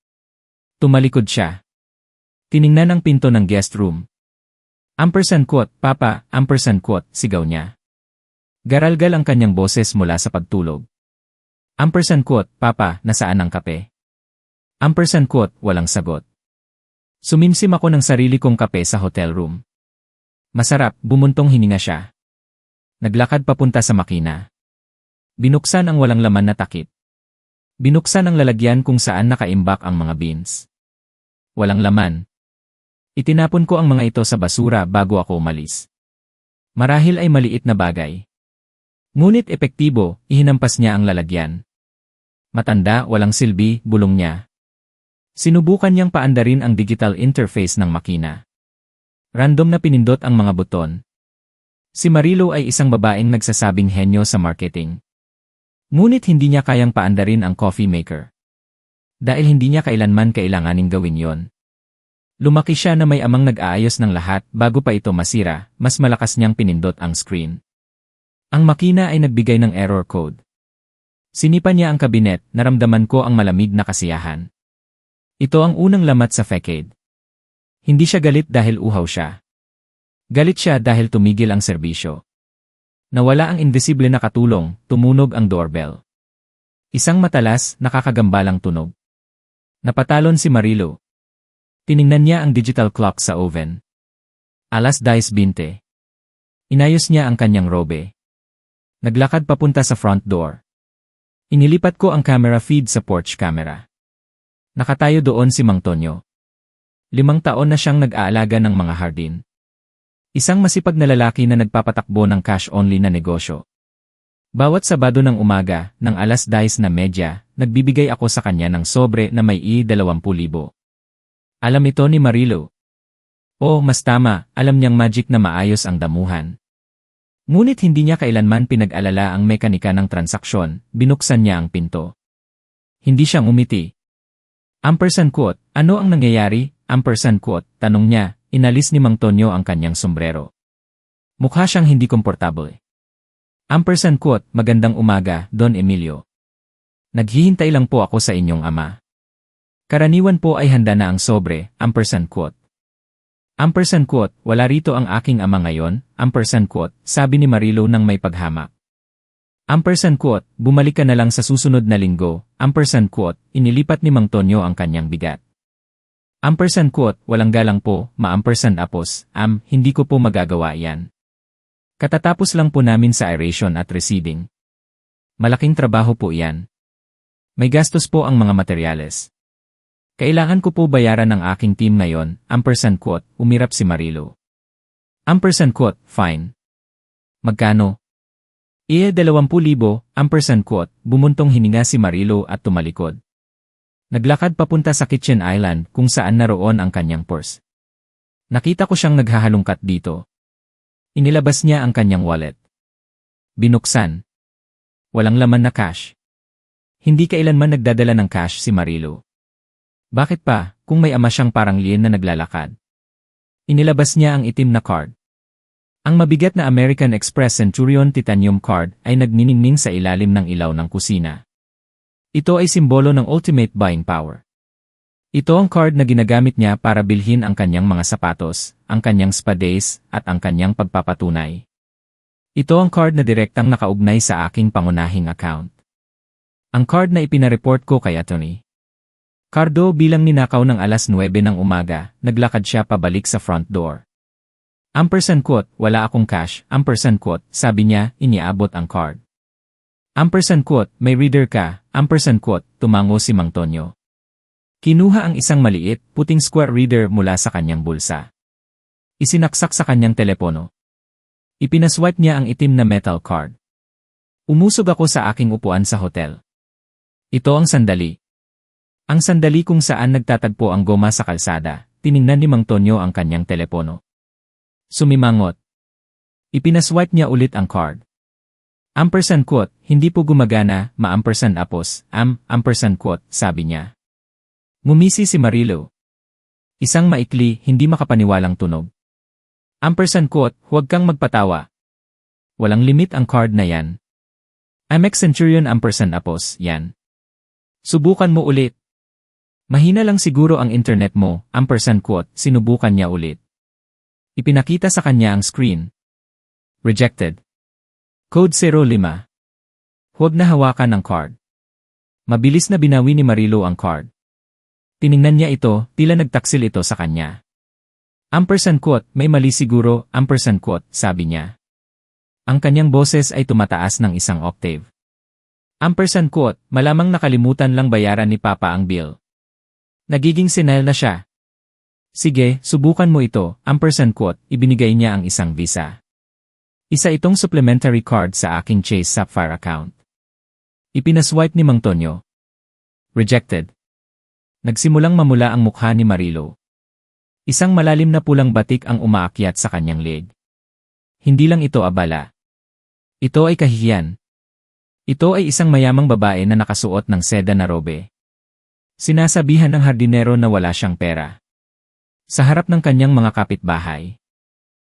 Tumalikod siya. Tiningnan ang pinto ng guest room. Ampersand quote, Papa, ampersand quote, sigaw niya. Garalgal ang kanyang boses mula sa pagtulog. Ampersand quote, Papa, nasaan ang kape? Ampersand quote, walang sagot. Sumimsim ako ng sarili kong kape sa hotel room. Masarap, bumuntong hininga siya. Naglakad papunta sa makina. Binuksan ang walang laman na takip. Binuksan ang lalagyan kung saan nakaimbak ang mga beans. Walang laman. Itinapon ko ang mga ito sa basura bago ako umalis. Marahil ay maliit na bagay. Ngunit epektibo, ihinampas niya ang lalagyan. Matanda, walang silbi, bulong niya. Sinubukan niyang paandarin ang digital interface ng makina. Random na pinindot ang mga buton. Si Marilo ay isang babaeng nagsasabing henyo sa marketing. Ngunit hindi niya kayang paandarin ang coffee maker. Dahil hindi niya kailanman kailanganing gawin yon. Lumaki siya na may amang nag-aayos ng lahat bago pa ito masira, mas malakas niyang pinindot ang screen. Ang makina ay nagbigay ng error code. Sinipa niya ang kabinet, naramdaman ko ang malamig na kasiyahan. Ito ang unang lamat sa facade. Hindi siya galit dahil uhaw siya. Galit siya dahil tumigil ang serbisyo. Nawala ang invisible na katulong, tumunog ang doorbell. Isang matalas, nakakagambalang tunog. Napatalon si Marilo. Tiningnan niya ang digital clock sa oven. 10:20. Inayos niya ang kanyang robe. Naglakad papunta sa front door. Inilipat ko ang camera feed sa porch camera. Nakatayo doon si Mang Tonyo. 5 taon na siyang nag-aalaga ng mga hardin. Isang masipag na lalaki na nagpapatakbo ng cash-only na negosyo. Bawat Sabado ng umaga, ng 10:30, nagbibigay ako sa kanya ng sobre na may i-20,000. Alam ito ni Marilo. O, mas tama, alam niyang magic na maayos ang damuhan. Ngunit hindi niya kailanman pinag-alala ang mekanika ng transaksyon, binuksan niya ang pinto. Hindi siyang umiti. Ampersand quote, ano ang nangyayari? Ampersand quote, tanong niya, inalis ni Mang Tonyo ang kanyang sombrero. Mukha siyang hindi komportable. Ampersand quote, magandang umaga, Don Emilio. Naghihintay lang po ako sa inyong ama. Karaniwan po ay handa na ang sobre, ampersand quote. Ampersand quote, wala rito ang aking ama ngayon, ampersand quote, sabi ni Marilo nang may paghamak. Ampersand quote, bumalik ka na lang sa susunod na linggo, ampersand quote, inilipat ni Mang Tonyo ang kanyang bigat. Ampersand quote, walang galang po, ma-ampersand apos, hindi ko po magagawa yan. Katatapos lang po namin sa aeration at receiving. Malaking trabaho po iyan. May gastos po ang mga materyales. Kailangan ko po bayaran ng aking team ngayon, ampersand quote, umirap si Marilo. Ampersand quote, fine. Magkano? 20,000, ampersand quote, bumuntong hininga si Marilo at tumalikod. Naglakad papunta sa kitchen island kung saan naroon ang kanyang purse. Nakita ko siyang naghahalungkat dito. Inilabas niya ang kanyang wallet. Binuksan. Walang laman na cash. Hindi kailanman nagdadala ng cash si Marilo. Bakit pa, kung may ama siyang parang liyen na naglalakad? Inilabas niya ang itim na card. Ang mabigat na American Express Centurion Titanium card ay nagniningning sa ilalim ng ilaw ng kusina. Ito ay simbolo ng ultimate buying power. Ito ang card na ginagamit niya para bilhin ang kanyang mga sapatos, ang kanyang spa days, at ang kanyang pagpapatunay. Ito ang card na direktang nakaugnay sa aking pangunahing account. Ang card na ipinareport ko kay Atty. Cardo bilang ninakaw ng alas 9 ng umaga, naglakad siya pabalik sa front door. Ampersand quote, wala akong cash, ampersand quote, sabi niya, iniabot ang card. Ampersand quote, may reader ka, ampersand quote, tumango si Mang Tonyo. Kinuha ang isang maliit, puting square reader mula sa kanyang bulsa. Isinaksak sa kanyang telepono. Ipinaswipe niya ang itim na metal card. Umusog ako sa aking upuan sa hotel. Ito ang sandali. Ang sandali kung saan nagtatagpo ang goma sa kalsada, tiningnan ni Mang Tonyo ang kanyang telepono. Sumimangot. Ipinaswipe niya ulit ang card. Ampersand quote, hindi po gumagana, ma-ampersand apos, ampersand quote, sabi niya. Ngumisi si Marilo. Isang maikli, hindi makapaniwalang tunog. Ampersand quote, huwag kang magpatawa. Walang limit ang card na yan. Amex Centurion ampersand apos, yan. Subukan mo ulit. Mahina lang siguro ang internet mo, ampersand quote, sinubukan niya ulit. Ipinakita sa kanya ang screen. Rejected. Code 05. Huwag na hawakan ang card. Mabilis na binawi ni Marilo ang card. Tiningnan niya ito, tila nagtaksil ito sa kanya. Ampersand quote, may mali siguro, ampersand quote, sabi niya. Ang kanyang boses ay tumataas ng isang octave. Ampersand quote, malamang nakalimutan lang bayaran ni Papa ang bill. Nagiging senile na siya. Sige, subukan mo ito, ampersand quote, ibinigay niya ang isang visa. Isa itong supplementary card sa aking Chase Sapphire account. Ipinaswipe ni Mang Tonyo. Rejected. Nagsimulang mamula ang mukha ni Marilo. Isang malalim na pulang batik ang umaakyat sa kanyang leg. Hindi lang ito abala. Ito ay kahihiyan. Ito ay isang mayamang babae na nakasuot ng seda na robe. Sinasabihan ng hardinero na wala siyang pera. Sa harap ng kanyang mga kapitbahay.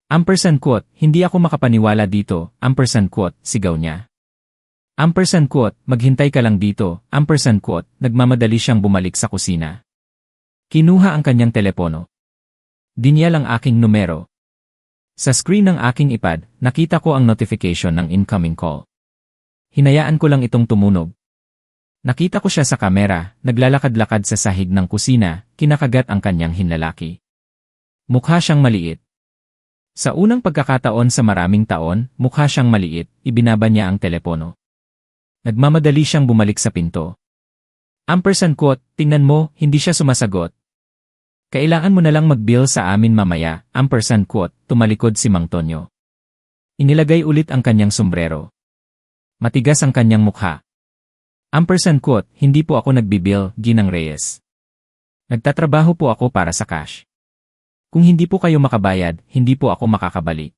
Ampersand quote, hindi ako makapaniwala dito, ampersand quote, sigaw niya. Ampersand quote, maghintay ka lang dito, ampersand quote, nagmamadali siyang bumalik sa kusina. Kinuha ang kanyang telepono. Dinyal ang aking numero. Sa screen ng aking iPad, nakita ko ang notification ng incoming call. Hinayaan ko lang itong tumunog. Nakita ko siya sa kamera, naglalakad-lakad sa sahig ng kusina, kinakagat ang kanyang hinlalaki. Mukha siyang maliit. Sa unang pagkakataon sa maraming taon, mukha siyang maliit, ibinaba niya ang telepono. Nagmamadali siyang bumalik sa pinto. Ampersand quote, tingnan mo, hindi siya sumasagot. Kailangan mo na lang mag-bill sa amin mamaya, ampersand quote, tumalikod si Mang Tonyo. Inilagay ulit ang kanyang sombrero. Matigas ang kanyang mukha. Ampersand quote, hindi po ako nagbibill, Ginang Reyes. Nagtatrabaho po ako para sa cash. Kung hindi po kayo makabayad, hindi po ako makakabalik.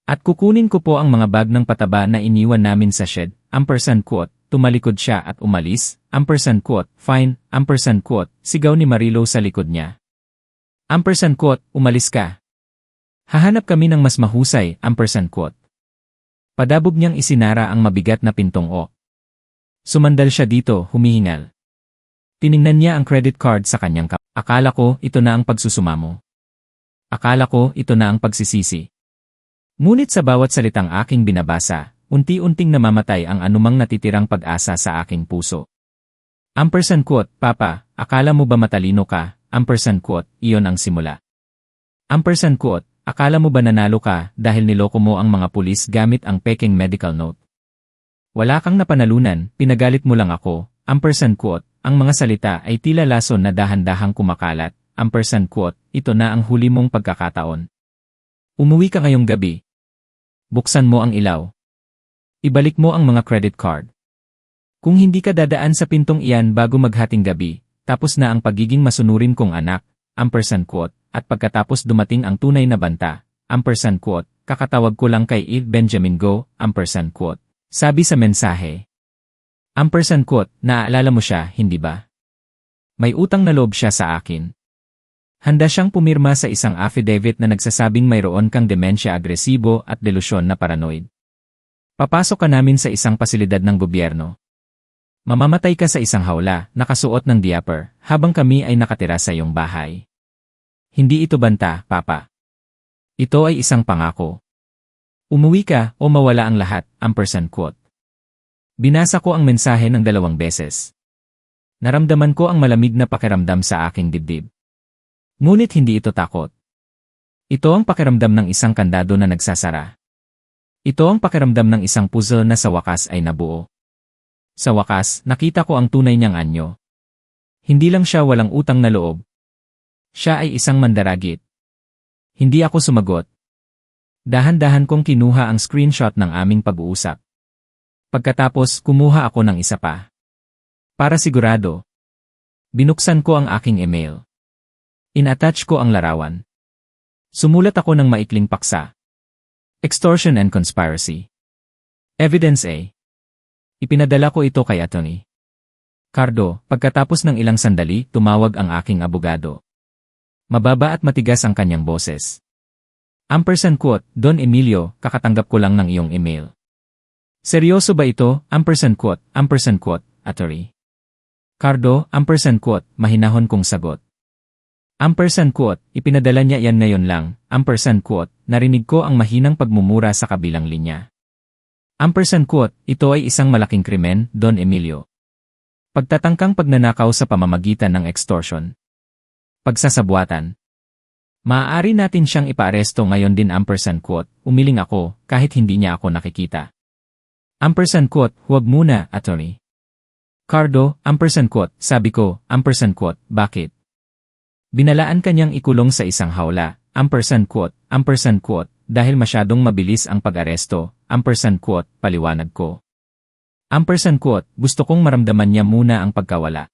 At kukunin ko po ang mga bag ng pataba na iniwan namin sa shed, ampersand quote, tumalikod siya at umalis, ampersand quote, fine, ampersand quote, sigaw ni Marilo sa likod niya. Ampersand quote, umalis ka. Hahanap kami ng mas mahusay, ampersand quote. Padabog niyang isinara ang mabigat na pintong o. Sumandal siya dito, humihingal. Tiningnan niya ang credit card sa kanyang kamay. Akala ko ito na ang pagsusumamo. Akala ko ito na ang pagsisisi. Ngunit sa bawat salitang aking binabasa, unti-unting namamatay ang anumang natitirang pag-asa sa aking puso. Ampersand quote, Papa, akala mo ba matalino ka? Ampersand quote, iyon ang simula. Ampersand quote, akala mo ba nanalo ka dahil niloko mo ang mga pulis gamit ang peking medical note? Wala kang napanalunan, pinagalit mo lang ako. Ampersand quote, ang mga salita ay tila lason na dahan-dahang kumakalat. Ampersand quote, ito na ang huli mong pagkakataon. Umuwi ka ngayong gabi. Buksan mo ang ilaw. Ibalik mo ang mga credit card. Kung hindi ka dadaan sa pintong iyan bago maghating gabi, tapos na ang pagiging masunurin kong anak. Ampersand quote, at pagkatapos dumating ang tunay na banta. Ampersand quote, kakatawag ko lang kay Eve Benjamin Go. Ampersand quote, sabi sa mensahe. Ampersand quote, naaalala mo siya, hindi ba? May utang na loob siya sa akin. Handa siyang pumirma sa isang affidavit na nagsasabing mayroon kang demensya agresibo at delusyon na paranoid. Papasok ka namin sa isang pasilidad ng gobyerno. Mamamatay ka sa isang hawla, nakasuot ng diaper, habang kami ay nakatira sa iyong bahay. Hindi ito banta, Papa. Ito ay isang pangako. Umuwi ka o mawala ang lahat. Ampersand quote. Binasa ko ang mensahe ng 2 beses. Naramdaman ko ang malamig na pakiramdam sa aking dibdib. Ngunit hindi ito takot. Ito ang pakiramdam ng isang kandado na nagsasara. Ito ang pakiramdam ng isang puzzle na sa wakas ay nabuo. Sa wakas, nakita ko ang tunay niyang anyo. Hindi lang siya walang utang na loob. Siya ay isang mandaragit. Hindi ako sumagot. Dahan-dahan kong kinuha ang screenshot ng aming pag-uusap. Pagkatapos, kumuha ako ng isa pa. Para sigurado. Binuksan ko ang aking email. In-attach ko ang larawan. Sumulat ako ng maikling paksa. Extortion and conspiracy. Evidence A. Ipinadala ko ito kay Atty. Cardo, pagkatapos ng ilang sandali, tumawag ang aking abogado. Mababa at matigas ang kanyang boses. Ampersand quote, Don Emilio, kakatanggap ko lang ng iyong email. Seryoso ba ito? Ampersand quote, Atty. Cardo, ampersand quote, mahinahon kong sagot. Ampersand quote, ipinadala niya yan ngayon lang. Ampersand quote, narinig ko ang mahinang pagmumura sa kabilang linya. Ampersand quote, ito ay isang malaking krimen, Don Emilio. Pagtatangkang pagnanakaw sa pamamagitan ng extortion. Pagsasabuatan. Maaari natin siyang ipaaresto ngayon din. Ampersand quote, umiling ako, kahit hindi niya ako nakikita. Ampersand quote, huwag muna, Atty. Cardo, ampersand quote, sabi ko, ampersand quote, bakit? Binalaan kanyang ikulong sa isang hawla, ampersand quote, dahil masyadong mabilis ang pag-aresto, ampersand quote, paliwanag ko. Ampersand quote, gusto kong maramdaman niya muna ang pagkawala.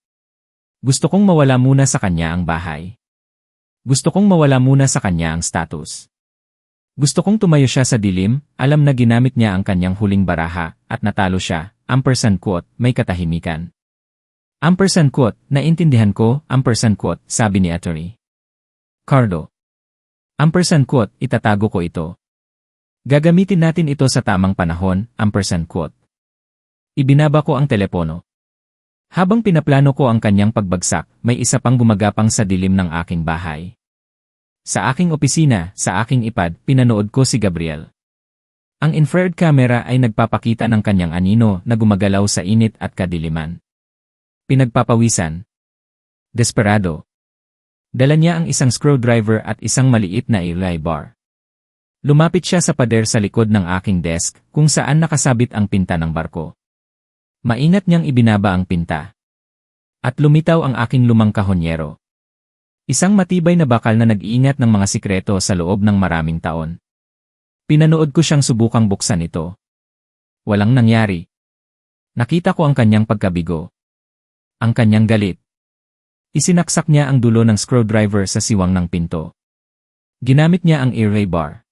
Gusto kong mawala muna sa kanya ang bahay. Gusto kong mawala muna sa kanya ang status. Gusto kong tumayo siya sa dilim, alam na ginamit niya ang kanyang huling baraha, at natalo siya, ampersand quote, may katahimikan. Ampersand quote, naintindihan ko, ampersand quote, sabi ni Atty. Cardo. Ampersand quote, itatago ko ito. Gagamitin natin ito sa tamang panahon, ampersand quote. Ibinaba ko ang telepono. Habang pinaplano ko ang kanyang pagbagsak, may isa pang gumagapang sa dilim ng aking bahay. Sa aking opisina, sa aking iPad, pinanood ko si Gabriel. Ang infrared camera ay nagpapakita ng kanyang anino na gumagalaw sa init at kadiliman. Pinagpapawisan. Desperado. Dala niya ang isang screwdriver at isang maliit na Eli bar. Lumapit siya sa pader sa likod ng aking desk, kung saan nakasabit ang pinta ng barko. Maingat niyang ibinaba ang pinta. At lumitaw ang aking lumang kahonyero. Isang matibay na bakal na nag-iingat ng mga sikreto sa loob ng maraming taon. Pinanood ko siyang subukang buksan ito. Walang nangyari. Nakita ko ang kanyang pagkabigo. Ang kanyang galit. Isinaksak niya ang dulo ng screwdriver sa siwang ng pinto. Ginamit niya ang Eli bar.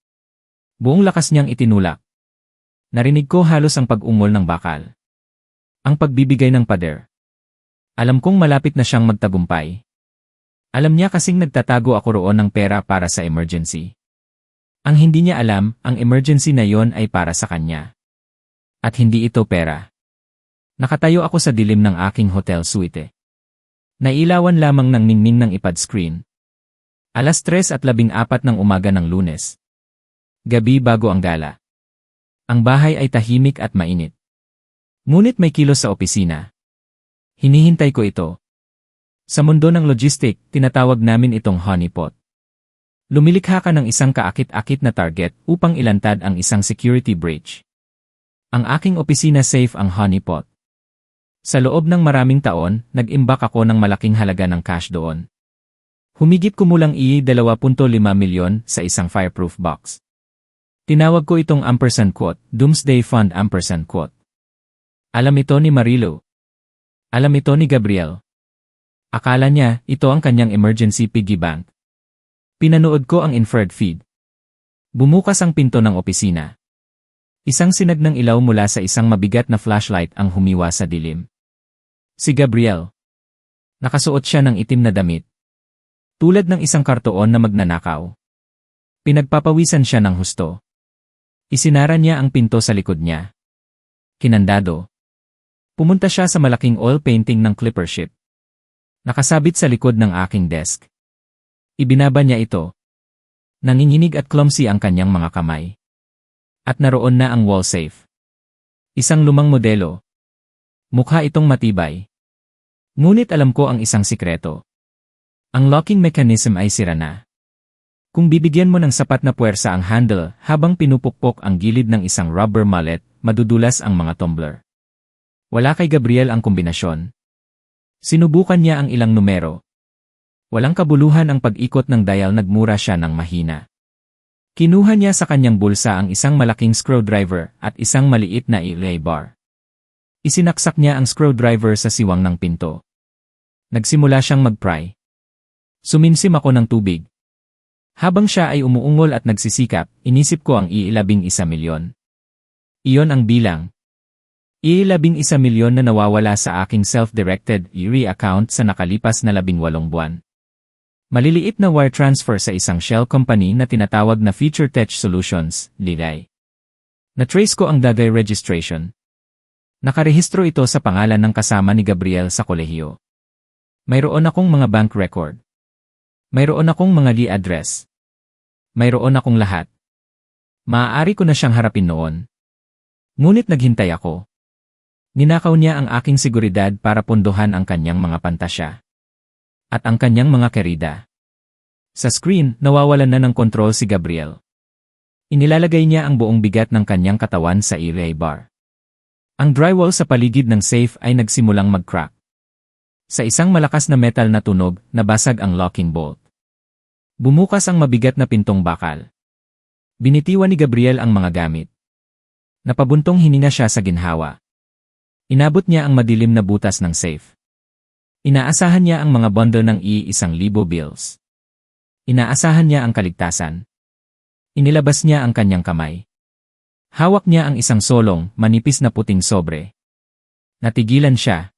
Buong lakas niyang itinulak. Narinig ko halos ang pag-ungol ng bakal. Ang pagbibigay ng pader. Alam kong malapit na siyang magtagumpay. Alam niya kasing nagtatago ako roon ng pera para sa emergency. Ang hindi niya alam, ang emergency na yon ay para sa kanya. At hindi ito pera. Nakatayo ako sa dilim ng aking hotel suite. Nailawan lamang ng ningning ng iPad screen. 3:14 ng umaga ng Lunes. Gabi bago ang gala. Ang bahay ay tahimik at mainit. Ngunit may kilos sa opisina. Hinihintay ko ito. Sa mundo ng logistic, tinatawag namin itong honeypot. Lumilikha ka ng isang kaakit-akit na target upang ilantad ang isang security breach. Ang aking opisina safe ang honeypot. Sa loob ng maraming taon, nag-imbak ako ng malaking halaga ng cash doon. Humigit kumulang $2.5 milyon sa isang fireproof box. Tinawag ko itong #, Doomsday Fund #. Alam ito ni Marilo. Alam ito ni Gabriel. Akala niya, ito ang kanyang emergency piggy bank. Pinanood ko ang infrared feed. Bumukas ang pinto ng opisina. Isang sinag ng ilaw mula sa isang mabigat na flashlight ang humiwa sa dilim. Si Gabriel. Nakasuot siya ng itim na damit. Tulad ng isang kartoon na magnanakaw. Pinagpapawisan siya ng husto. Isinara niya ang pinto sa likod niya. Kinandado. Pumunta siya sa malaking oil painting ng clipper ship. Nakasabit sa likod ng aking desk. Ibinaba niya ito. Nanginginig at clumsy ang kanyang mga kamay. At naroon na ang wall safe. Isang lumang modelo. Mukha itong matibay. Ngunit alam ko ang isang sikreto. Ang locking mechanism ay sira na. Kung bibigyan mo ng sapat na puwersa ang handle habang pinupukpok ang gilid ng isang rubber mallet, madudulas ang mga tumbler. Wala kay Gabriel ang kombinasyon. Sinubukan niya ang ilang numero. Walang kabuluhan ang pag-ikot ng dial, nagmura siya ng mahina. Kinuha niya sa kanyang bulsa ang isang malaking screwdriver at isang maliit na relay bar. Isinaksak niya ang screwdriver sa siwang ng pinto. Nagsimula siyang mag-pry. Suminsim ako ng tubig. Habang siya ay umuungol at nagsisikap, inisip ko ang $11 milyon. Iyon ang bilang. $11 milyon na nawawala sa aking self-directed ERE account sa nakalipas na 18 buwan. Maliliit na wire transfer sa isang shell company na tinatawag na Future Tech Solutions, Ligay. Na-trace ko ang Dagay registration. Nakarehistro ito sa pangalan ng kasama ni Gabriel sa kolehiyo. Mayroon akong mga bank record. Mayroon akong mga li address. Mayroon akong lahat. Maaari ko na siyang harapin noon. Ngunit naghintay ako. Ninakaw niya ang aking seguridad para pondohan ang kanyang mga pantasya. At ang kanyang mga kerida. Sa screen, nawawalan na ng kontrol si Gabriel. Inilalagay niya ang buong bigat ng kanyang katawan sa relay bar. Ang drywall sa paligid ng safe ay nagsimulang mag-crack. Sa isang malakas na metal na tunog, nabasag ang locking bolt. Bumukas ang mabigat na pintong bakal. Binitiwan ni Gabriel ang mga gamit. Napabuntong hininga siya sa ginhawa. Inabot niya ang madilim na butas ng safe. Inaasahan niya ang mga bundle ng $1,000 bills. Inaasahan niya ang kaligtasan. Inilabas niya ang kanyang kamay. Hawak niya ang isang solong, manipis na puting sobre. Natigilan siya.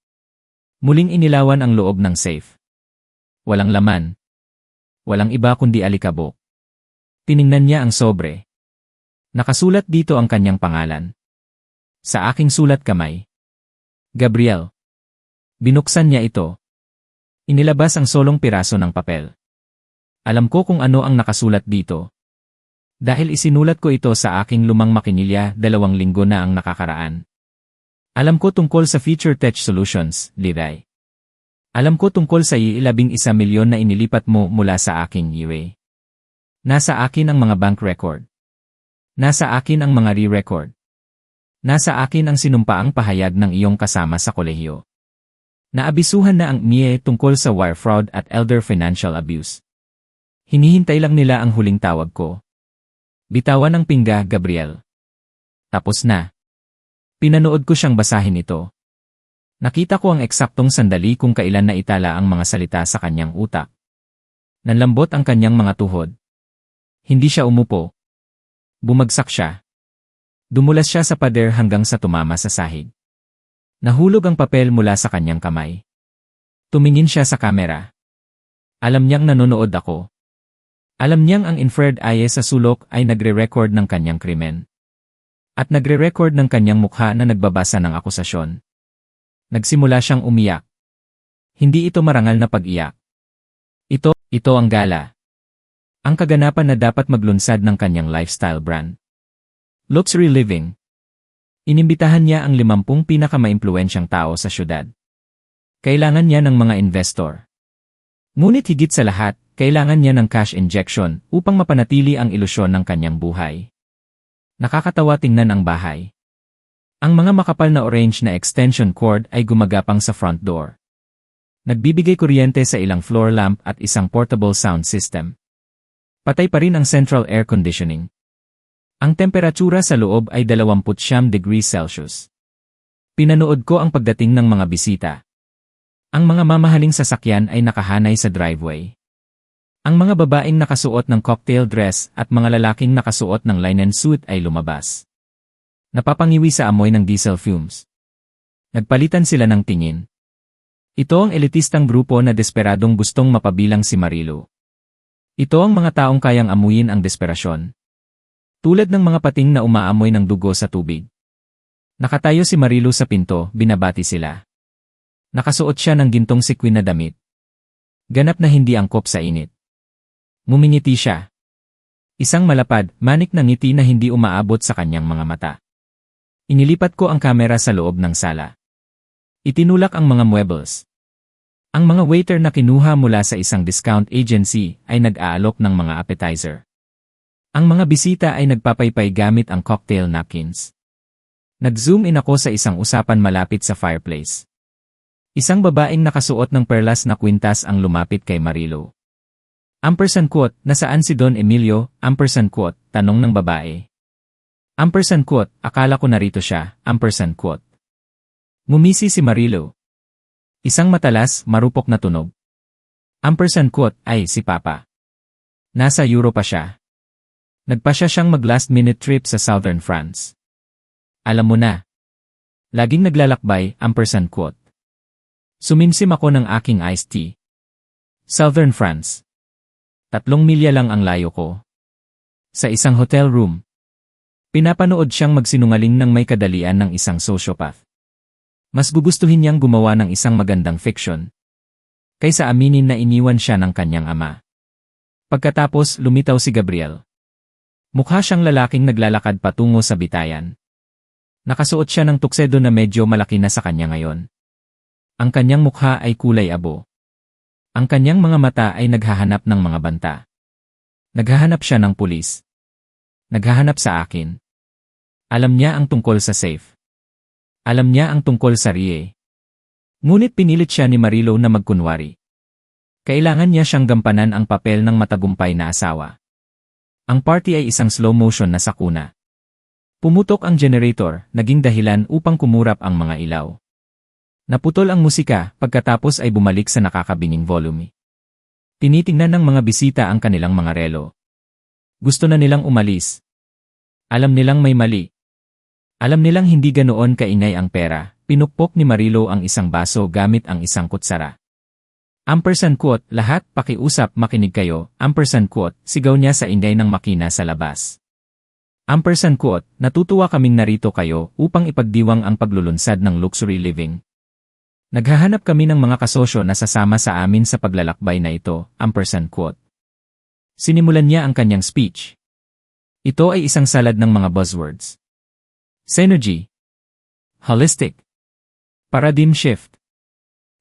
Muling inilawan ang loob ng safe. Walang laman. Walang iba kundi alikabok. Tiningnan niya ang sobre. Nakasulat dito ang kanyang pangalan. Sa aking sulat kamay. Gabriel. Binuksan niya ito. Inilabas ang solong piraso ng papel. Alam ko kung ano ang nakasulat dito. Dahil isinulat ko ito sa aking lumang makinilya 2 linggo na ang nakakaraan. Alam ko tungkol sa Future Tech Solutions, Liray. Alam ko tungkol sa $11 milyon na inilipat mo mula sa aking ERE. Nasa akin ang mga bank record. Nasa akin ang mga re-record. Nasa akin ang sinumpaang pahayag ng iyong kasama sa kolehiyo. Naabisuhan na ang MIE tungkol sa wire fraud at elder financial abuse. Hinihintay lang nila ang huling tawag ko. Bitawan ang pingga, Gabriel. Tapos na. Pinanood ko siyang basahin ito. Nakita ko ang eksaktong sandali kung kailan naitala ang mga salita sa kanyang utak. Nanlambot ang kanyang mga tuhod. Hindi siya umupo. Bumagsak siya. Dumulas siya sa pader hanggang sa tumama sa sahig. Nahulog ang papel mula sa kanyang kamay. Tumingin siya sa kamera. Alam niyang nanonood ako. Alam niyang ang infrared eye sa sulok ay nagre-record ng kanyang krimen. At nagre-record ng kanyang mukha na nagbabasa ng akusasyon. Nagsimula siyang umiyak. Hindi ito marangal na pag-iyak. Ito ang gala. Ang kaganapan na dapat maglunsad ng kanyang lifestyle brand. Luxury living. Inimbitahan niya ang 50 pinakamaimpluwensyang tao sa syudad. Kailangan niya ng mga investor. Ngunit higit sa lahat, kailangan niya ng cash injection upang mapanatili ang ilusyon ng kanyang buhay. Nakakatawa tingnan ang bahay. Ang mga makapal na orange na extension cord ay gumagapang sa front door. Nagbibigay kuryente sa ilang floor lamp at isang portable sound system. Patay pa rin ang central air conditioning. Ang temperatura sa loob ay 29 degrees Celsius. Pinanood ko ang pagdating ng mga bisita. Ang mga mamahaling sasakyan ay nakahanay sa driveway. Ang mga babaeng nakasuot ng cocktail dress at mga lalaking nakasuot ng linen suit ay lumabas. Napapangiwi sa amoy ng diesel fumes. Nagpalitan sila ng tingin. Ito ang elitistang grupo na desperadong gustong mapabilang si Marilu. Ito ang mga taong kayang amuyin ang desperasyon. Tulad ng mga pating na umaamoy ng dugo sa tubig. Nakatayo si Marilu sa pinto, binabati sila. Nakasuot siya ng gintong sequin na damit. Ganap na hindi angkop sa init. Ngumingiti siya. Isang malapad, manik na ngiti na hindi umaabot sa kanyang mga mata. Inilipat ko ang kamera sa loob ng sala. Itinulak ang mga muebles. Ang mga waiter na kinuha mula sa isang discount agency ay nag-aalok ng mga appetizer. Ang mga bisita ay nagpapaypay gamit ang cocktail napkins. Nag-zoom in ako sa isang usapan malapit sa fireplace. Isang babaeng nakasuot ng perlas na kwintas ang lumapit kay Marilu. Ampersand quote, nasaan si Don Emilio? Ampersand quote, tanong ng babae. Ampersand quote, akala ko narito siya. Ampersand quote. Ngumisi si Marilu. Isang matalas, marupok na tunog. Ampersand quote, ay si Papa. Nasa Europa siya. Nagpasya siyang mag-last minute trip sa Southern France. Alam mo na. Laging naglalakbay, ampersand quote. Sumimsim ako ng aking iced tea. Southern France. 3 milya lang ang layo ko. Sa isang hotel room. Pinapanood siyang magsinungaling ng may kadalian ng isang sociopath. Mas gugustuhin niyang gumawa ng isang magandang fiction kaysa aminin na iniwan siya ng kanyang ama. Pagkatapos, lumitaw si Gabriel. Mukha siyang lalaking naglalakad patungo sa bitayan. Nakasuot siya ng tuksedo na medyo malaki na sa kanya ngayon. Ang kanyang mukha ay kulay abo. Ang kanyang mga mata ay naghahanap ng mga banta. Naghahanap siya ng pulis. Naghahanap sa akin. Alam niya ang tungkol sa safe. Alam niya ang tungkol sa Rie. Ngunit pinilit siya ni Marilu na magkunwari. Kailangan niya siyang gampanan ang papel ng matagumpay na asawa. Ang party ay isang slow motion na sakuna. Pumutok ang generator, naging dahilan upang kumurap ang mga ilaw. Naputol ang musika, pagkatapos ay bumalik sa nakakabinging volume. Tinitingnan ng mga bisita ang kanilang mga relo. Gusto na nilang umalis. Alam nilang may mali. Alam nilang hindi ganoon kaingay ang pera. Pinukpok ni Marilu ang isang baso gamit ang isang kutsara. Ampersand quote, lahat, pakiusap, makinig kayo. Ampersand quote, sigaw niya sa ingay ng makina sa labas. Ampersand quote, natutuwa kaming narito kayo upang ipagdiwang ang paglulunsad ng luxury living. Naghahanap kami ng mga kasosyo na sasama sa amin sa paglalakbay na ito. Ampersand quote. Sinimulan niya ang kanyang speech. Ito ay isang salad ng mga buzzwords. Synergy. Holistic. Paradigm shift.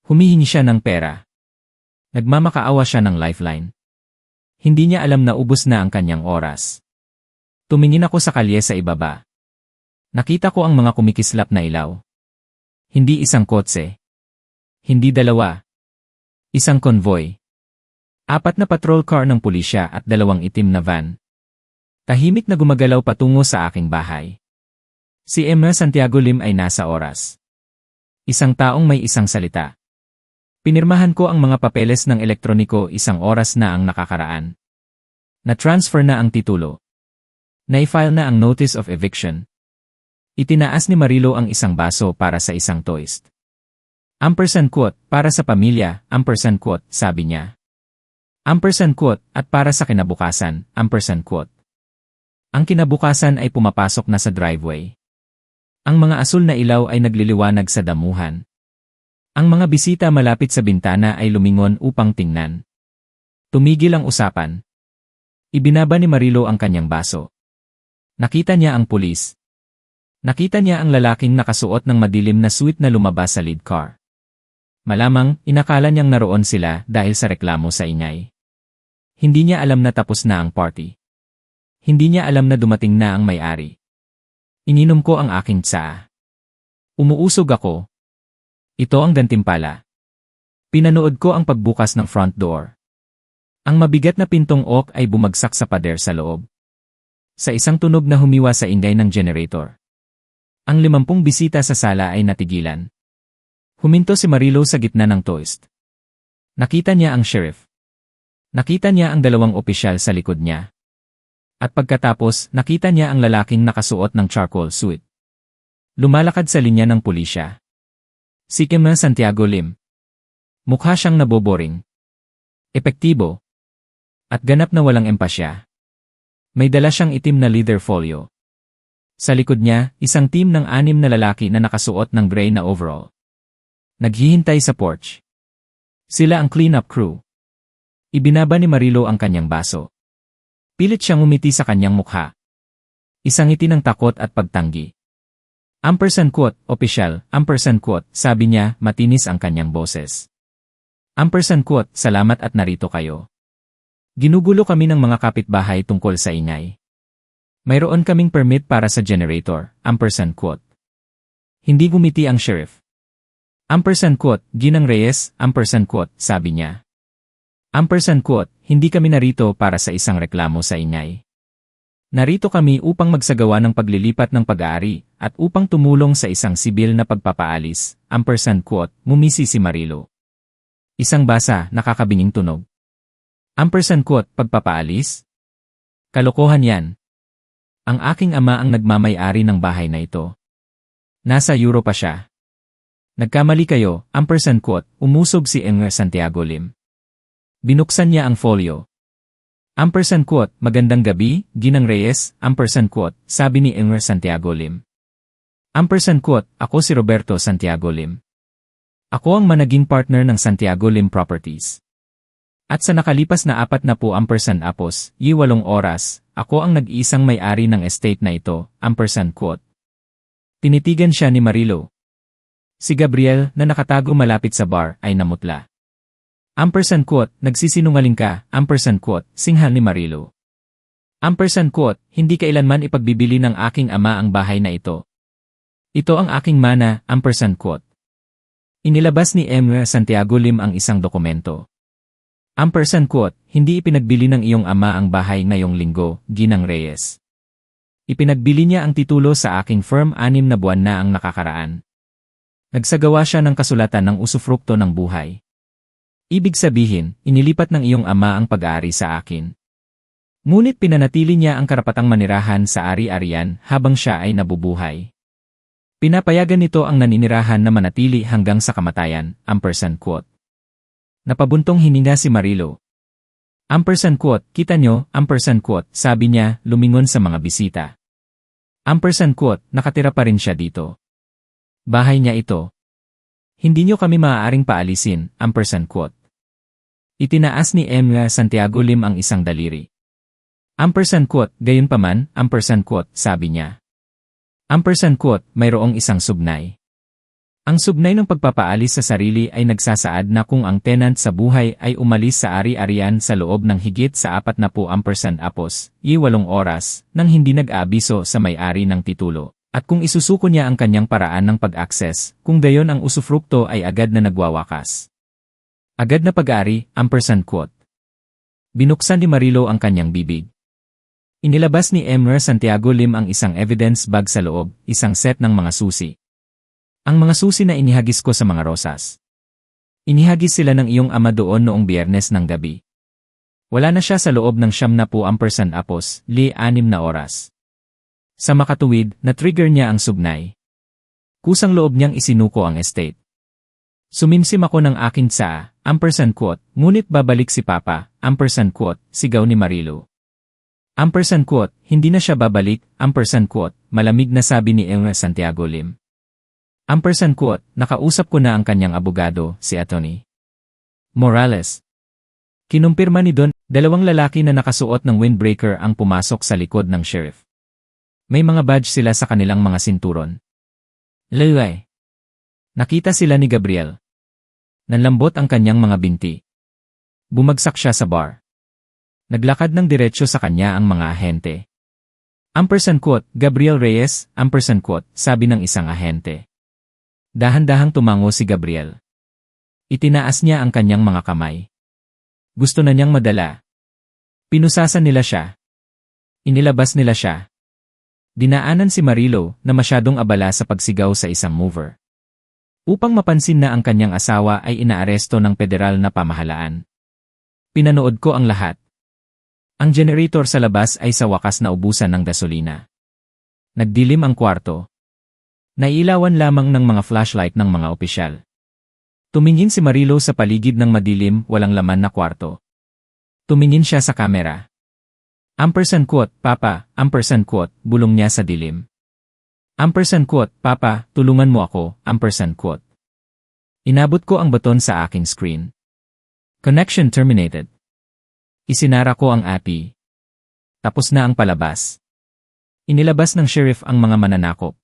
Humihingi siya ng pera. Nagmamakaawa siya ng lifeline. Hindi niya alam na ubos na ang kanyang oras. Tumingin ako sa kalye sa ibaba. Nakita ko ang mga kumikislap na ilaw. Hindi isang kotse. Hindi 2. Isang convoy. 4 na patrol car ng pulisya at 2 itim na van. Tahimik na gumagalaw patungo sa aking bahay. Si Emma Santiago Lim ay nasa oras. Isang taong may isang salita. Pinirmahan ko ang mga papeles ng elektroniko, 1 oras na ang nakakaraan. Na-transfer na ang titulo. Na-file na ang notice of eviction. Itinaas ni Marilu ang isang baso para sa isang toast. Ampersand quote, para sa pamilya, ampersand quote, sabi niya. Ampersand quote, at para sa kinabukasan, ampersand quote. Ang kinabukasan ay pumapasok na sa driveway. Ang mga asul na ilaw ay nagliliwanag sa damuhan. Ang mga bisita malapit sa bintana ay lumingon upang tingnan. Tumigil ang usapan. Ibinaba ni Marilo ang kanyang baso. Nakita niya ang pulis. Nakita niya ang lalaking nakasuot ng madilim na suit na lumabas sa lead car. Malamang, inakala niyang naroon sila dahil sa reklamo sa ingay. Hindi niya alam na tapos na ang party. Hindi niya alam na dumating na ang may-ari. Ininom ko ang aking tsaa. Umuusog ako. Ito ang gantimpala. Pinanood ko ang pagbukas ng front door. Ang mabigat na pintong oak ay bumagsak sa pader sa loob. Sa isang tunog na humiwa sa ingay ng generator. Ang 50 bisita sa sala ay natigilan. Huminto si Marilo sa gitna ng toast. Nakita niya ang sheriff. Nakita niya ang 2 opisyal sa likod niya. At pagkatapos, nakita niya ang lalaking nakasuot ng charcoal suit. Lumalakad sa linya ng pulisya. Si Kim Santiago Lim. Mukha siyang naboboring. Epektibo. At ganap na walang empasya. May dala siyang itim na leather folio. Sa likod niya, isang team ng 6 na lalaki na nakasuot ng gray na overall. Naghihintay sa porch. Sila ang clean-up crew. Ibinaba ni Marilo ang kanyang baso. Pilit siyang umiti sa kanyang mukha. Isang ngiti ng takot at pagtanggi. Quote, opisyal, quote, sabi niya, matinis ang kanyang boses. Quote, salamat at narito kayo. Ginugulo kami ng mga kapitbahay tungkol sa ingay. Mayroon kaming permit para sa generator, quote. Hindi gumiti ang sheriff. Quote, Ginang Reyes, quote, sabi niya. Quote, hindi kami narito para sa isang reklamo sa ingay. Narito kami upang magsagawa ng paglilipat ng pag-aari at upang tumulong sa isang sibil na pagpapaalis, quote, ngumisi si Marilo. Isang basa, nakakabinging tunog. Quote, pagpapaalis? Kalokohan yan. Ang aking ama ang nagmamay-ari ng bahay na ito. Nasa Europa siya. Nagkamali kayo, quote, umusog si Santiago Lim. Binuksan niya ang folio. Quote, magandang gabi, Ginang Reyes, quote, sabi ni Santiago Lim. Quote, ako si Roberto Santiago Lim. Ako ang managing partner ng Santiago Lim Properties. At sa nakalipas na 40 apos, 8 oras, ako ang nag-iisang may-ari ng estate na ito, quote. Tinitigan siya ni Marilo. Si Gabriel, na nakatago malapit sa bar, ay namutla. Quote, nagsisinungaling ka, quote, singhal ni Marilo. Quote, hindi kailanman ipagbibili ng aking ama ang bahay na ito. Ito ang aking mana, quote. Inilabas ni Santiago Lim ang isang dokumento. Quote, hindi ipinagbili ng iyong ama ang bahay ngayong linggo, Ginang Reyes. Ipinagbili niya ang titulo sa aking firm 6 na buwan na ang nakakaraan. Nagsagawa siya ng kasulatan ng usufrukto ng buhay. Ibig sabihin, inilipat ng iyong ama ang pag-aari sa akin. Ngunit pinanatili niya ang karapatang manirahan sa ari-arian habang siya ay nabubuhay. Pinapayagan nito ang naninirahan na manatili hanggang sa kamatayan, quote. Napabuntong hininga si Marilo. Quote, kita nyo, quote, sabi niya, lumingon sa mga bisita. Quote, nakatira pa rin siya dito. Bahay niya ito. Hindi nyo kami maaaring paalisin, quote. Itinaas ni Santiago Lim ang isang daliri. Quote, gayunpaman, quote, sabi niya. Quote, mayroong isang sugnay. Ang sugnay ng pagpapaalis sa sarili ay nagsasaad na kung ang tenant sa buhay ay umalis sa ari-arian sa loob ng higit sa 40 apos, 8 oras, nang hindi nag-aabiso sa may-ari ng titulo, at kung isusuko niya ang kanyang paraan ng pag-access, kung gayon ang usufrukto ay agad na nagwawakas. Agad na pag-ari, quote. Binuksan ni Marilo ang kanyang bibig. Inilabas ni Santiago Lim ang isang evidence bag sa loob, isang set ng mga susi. Ang mga susi na inihagis ko sa mga rosas. Inihagis sila ng iyong ama doon noong Biyernes ng gabi. Wala na siya sa loob ng 70 apos, 6 na oras. Sa makatuwid, na-trigger niya ang sugnay. Kusang loob niyang isinuko ang estate. Suminsim ako ng aking tsaa, quote, ngunit babalik si Papa, quote, sigaw ni Marilo. Quote, hindi na siya babalik, quote, malamig na sabi ni Santiago Lim. Ampersand quote, nakausap ko na ang kanyang abogado, si Atty. Morales. Kinumpirma ni Don, dalawang lalaki na nakasuot ng windbreaker ang pumasok sa likod ng sheriff. May mga badge sila sa kanilang mga sinturon. Leway. Nakita sila ni Gabriel. Nanlambot ang kanyang mga binti. Bumagsak siya sa bar. Naglakad ng diretsyo sa kanya ang mga ahente. Ampersand quote, Gabriel Reyes, ampersand quote, sabi ng isang ahente. Dahan-dahang tumango si Gabriel. Itinaas niya ang kanyang mga kamay. Gusto na niyang madala. Pinusasan nila siya. Inilabas nila siya. Dinaanan si Marilo na masyadong abala sa pagsigaw sa isang mover. Upang mapansin na ang kanyang asawa ay inaaresto ng federal na pamahalaan. Pinanood ko ang lahat. Ang generator sa labas ay sa wakas na ubusan ng gasolina. Nagdilim ang kwarto. Nailawan lamang ng mga flashlight ng mga opisyal. Tumingin si Marilo sa paligid ng madilim, walang laman na kwarto. Tumingin siya sa kamera. Ampersand quote, Papa, ampersand quote, bulong niya sa dilim. Ampersand quote, Papa, tulungan mo ako, ampersand quote. Inabot ko ang baton sa aking screen. Connection terminated. Isinara ko ang API. Tapos na ang palabas. Inilabas ng sheriff ang mga mananakop.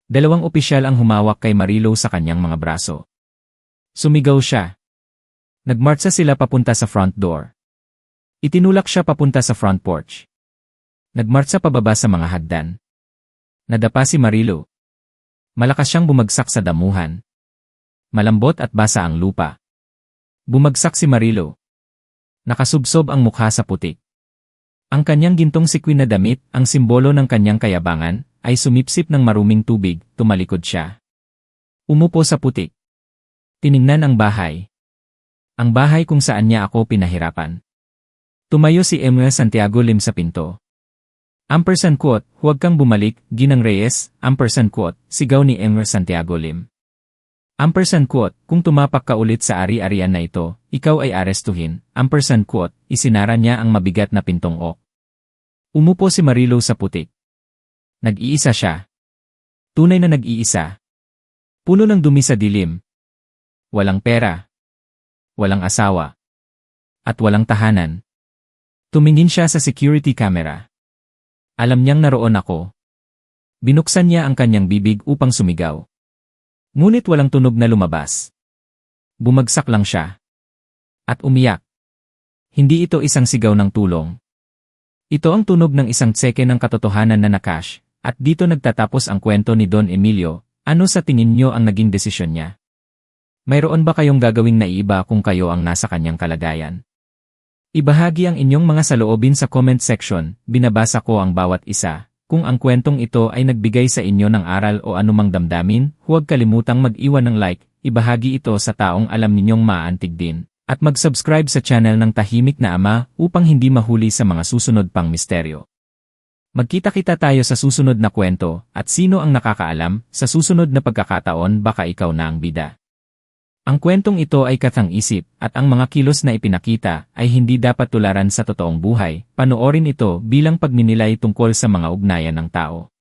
Dalawang opisyal ang humawak kay Marilo sa kanyang mga braso. Sumigaw siya. Nagmartsa sila papunta sa front door. Itinulak siya papunta sa front porch. Nagmartsa pababa sa mga hagdan. Nadapa si Marilo. Malakas siyang bumagsak sa damuhan. Malambot at basa ang lupa. Bumagsak si Marilo. Nakasubsob ang mukha sa putik. Ang kanyang gintong sekwin na damit, ang simbolo ng kanyang kayabangan, ay sumipsip ng maruming tubig, tumalikod siya. Umupo sa putik. Tiningnan ang bahay. Ang bahay kung saan niya ako pinahirapan. Tumayo si Emil Santiago Lim sa pinto. Ampersand quote, huwag kang bumalik, Ginang Reyes, ampersand quote, sigaw ni Emil Santiago Lim. Ampersand quote, kung tumapak ka ulit sa ari-arian na ito, ikaw ay arestuhin, ampersand quote, isinara niya ang mabigat na pintong ok. Umupo si Marilo sa putik. Nag-iisa siya. Tunay na nag-iisa. Puno ng dumi sa dilim. Walang pera. Walang asawa. At walang tahanan. Tumingin siya sa security camera. Alam niyang naroon ako. Binuksan niya ang kanyang bibig upang sumigaw. Ngunit walang tunog na lumabas. Bumagsak lang siya. At umiyak. Hindi ito isang sigaw ng tulong. Ito ang tunog ng isang tseke ng katotohanan na nakash, at dito nagtatapos ang kwento ni Don Emilio. Ano sa tingin niyo ang naging desisyon niya? Mayroon ba kayong gagawing naiiba kung kayo ang nasa kanyang kalagayan? Ibahagi ang inyong mga saloobin sa comment section, binabasa ko ang bawat isa. Kung ang kwentong ito ay nagbigay sa inyo ng aral o anumang damdamin, huwag kalimutang mag-iwan ng like, ibahagi ito sa taong alam ninyong maaantig din, at mag-subscribe sa channel ng Tahimik na Ama upang hindi mahuli sa mga susunod pang misteryo. Magkita-kita tayo sa susunod na kwento, at sino ang nakakaalam, sa susunod na pagkakataon baka ikaw na ang bida. Ang kwentong ito ay kathang-isip, at ang mga kilos na ipinakita ay hindi dapat tularan sa totoong buhay. Panoorin ito bilang pagninilay tungkol sa mga ugnayan ng tao.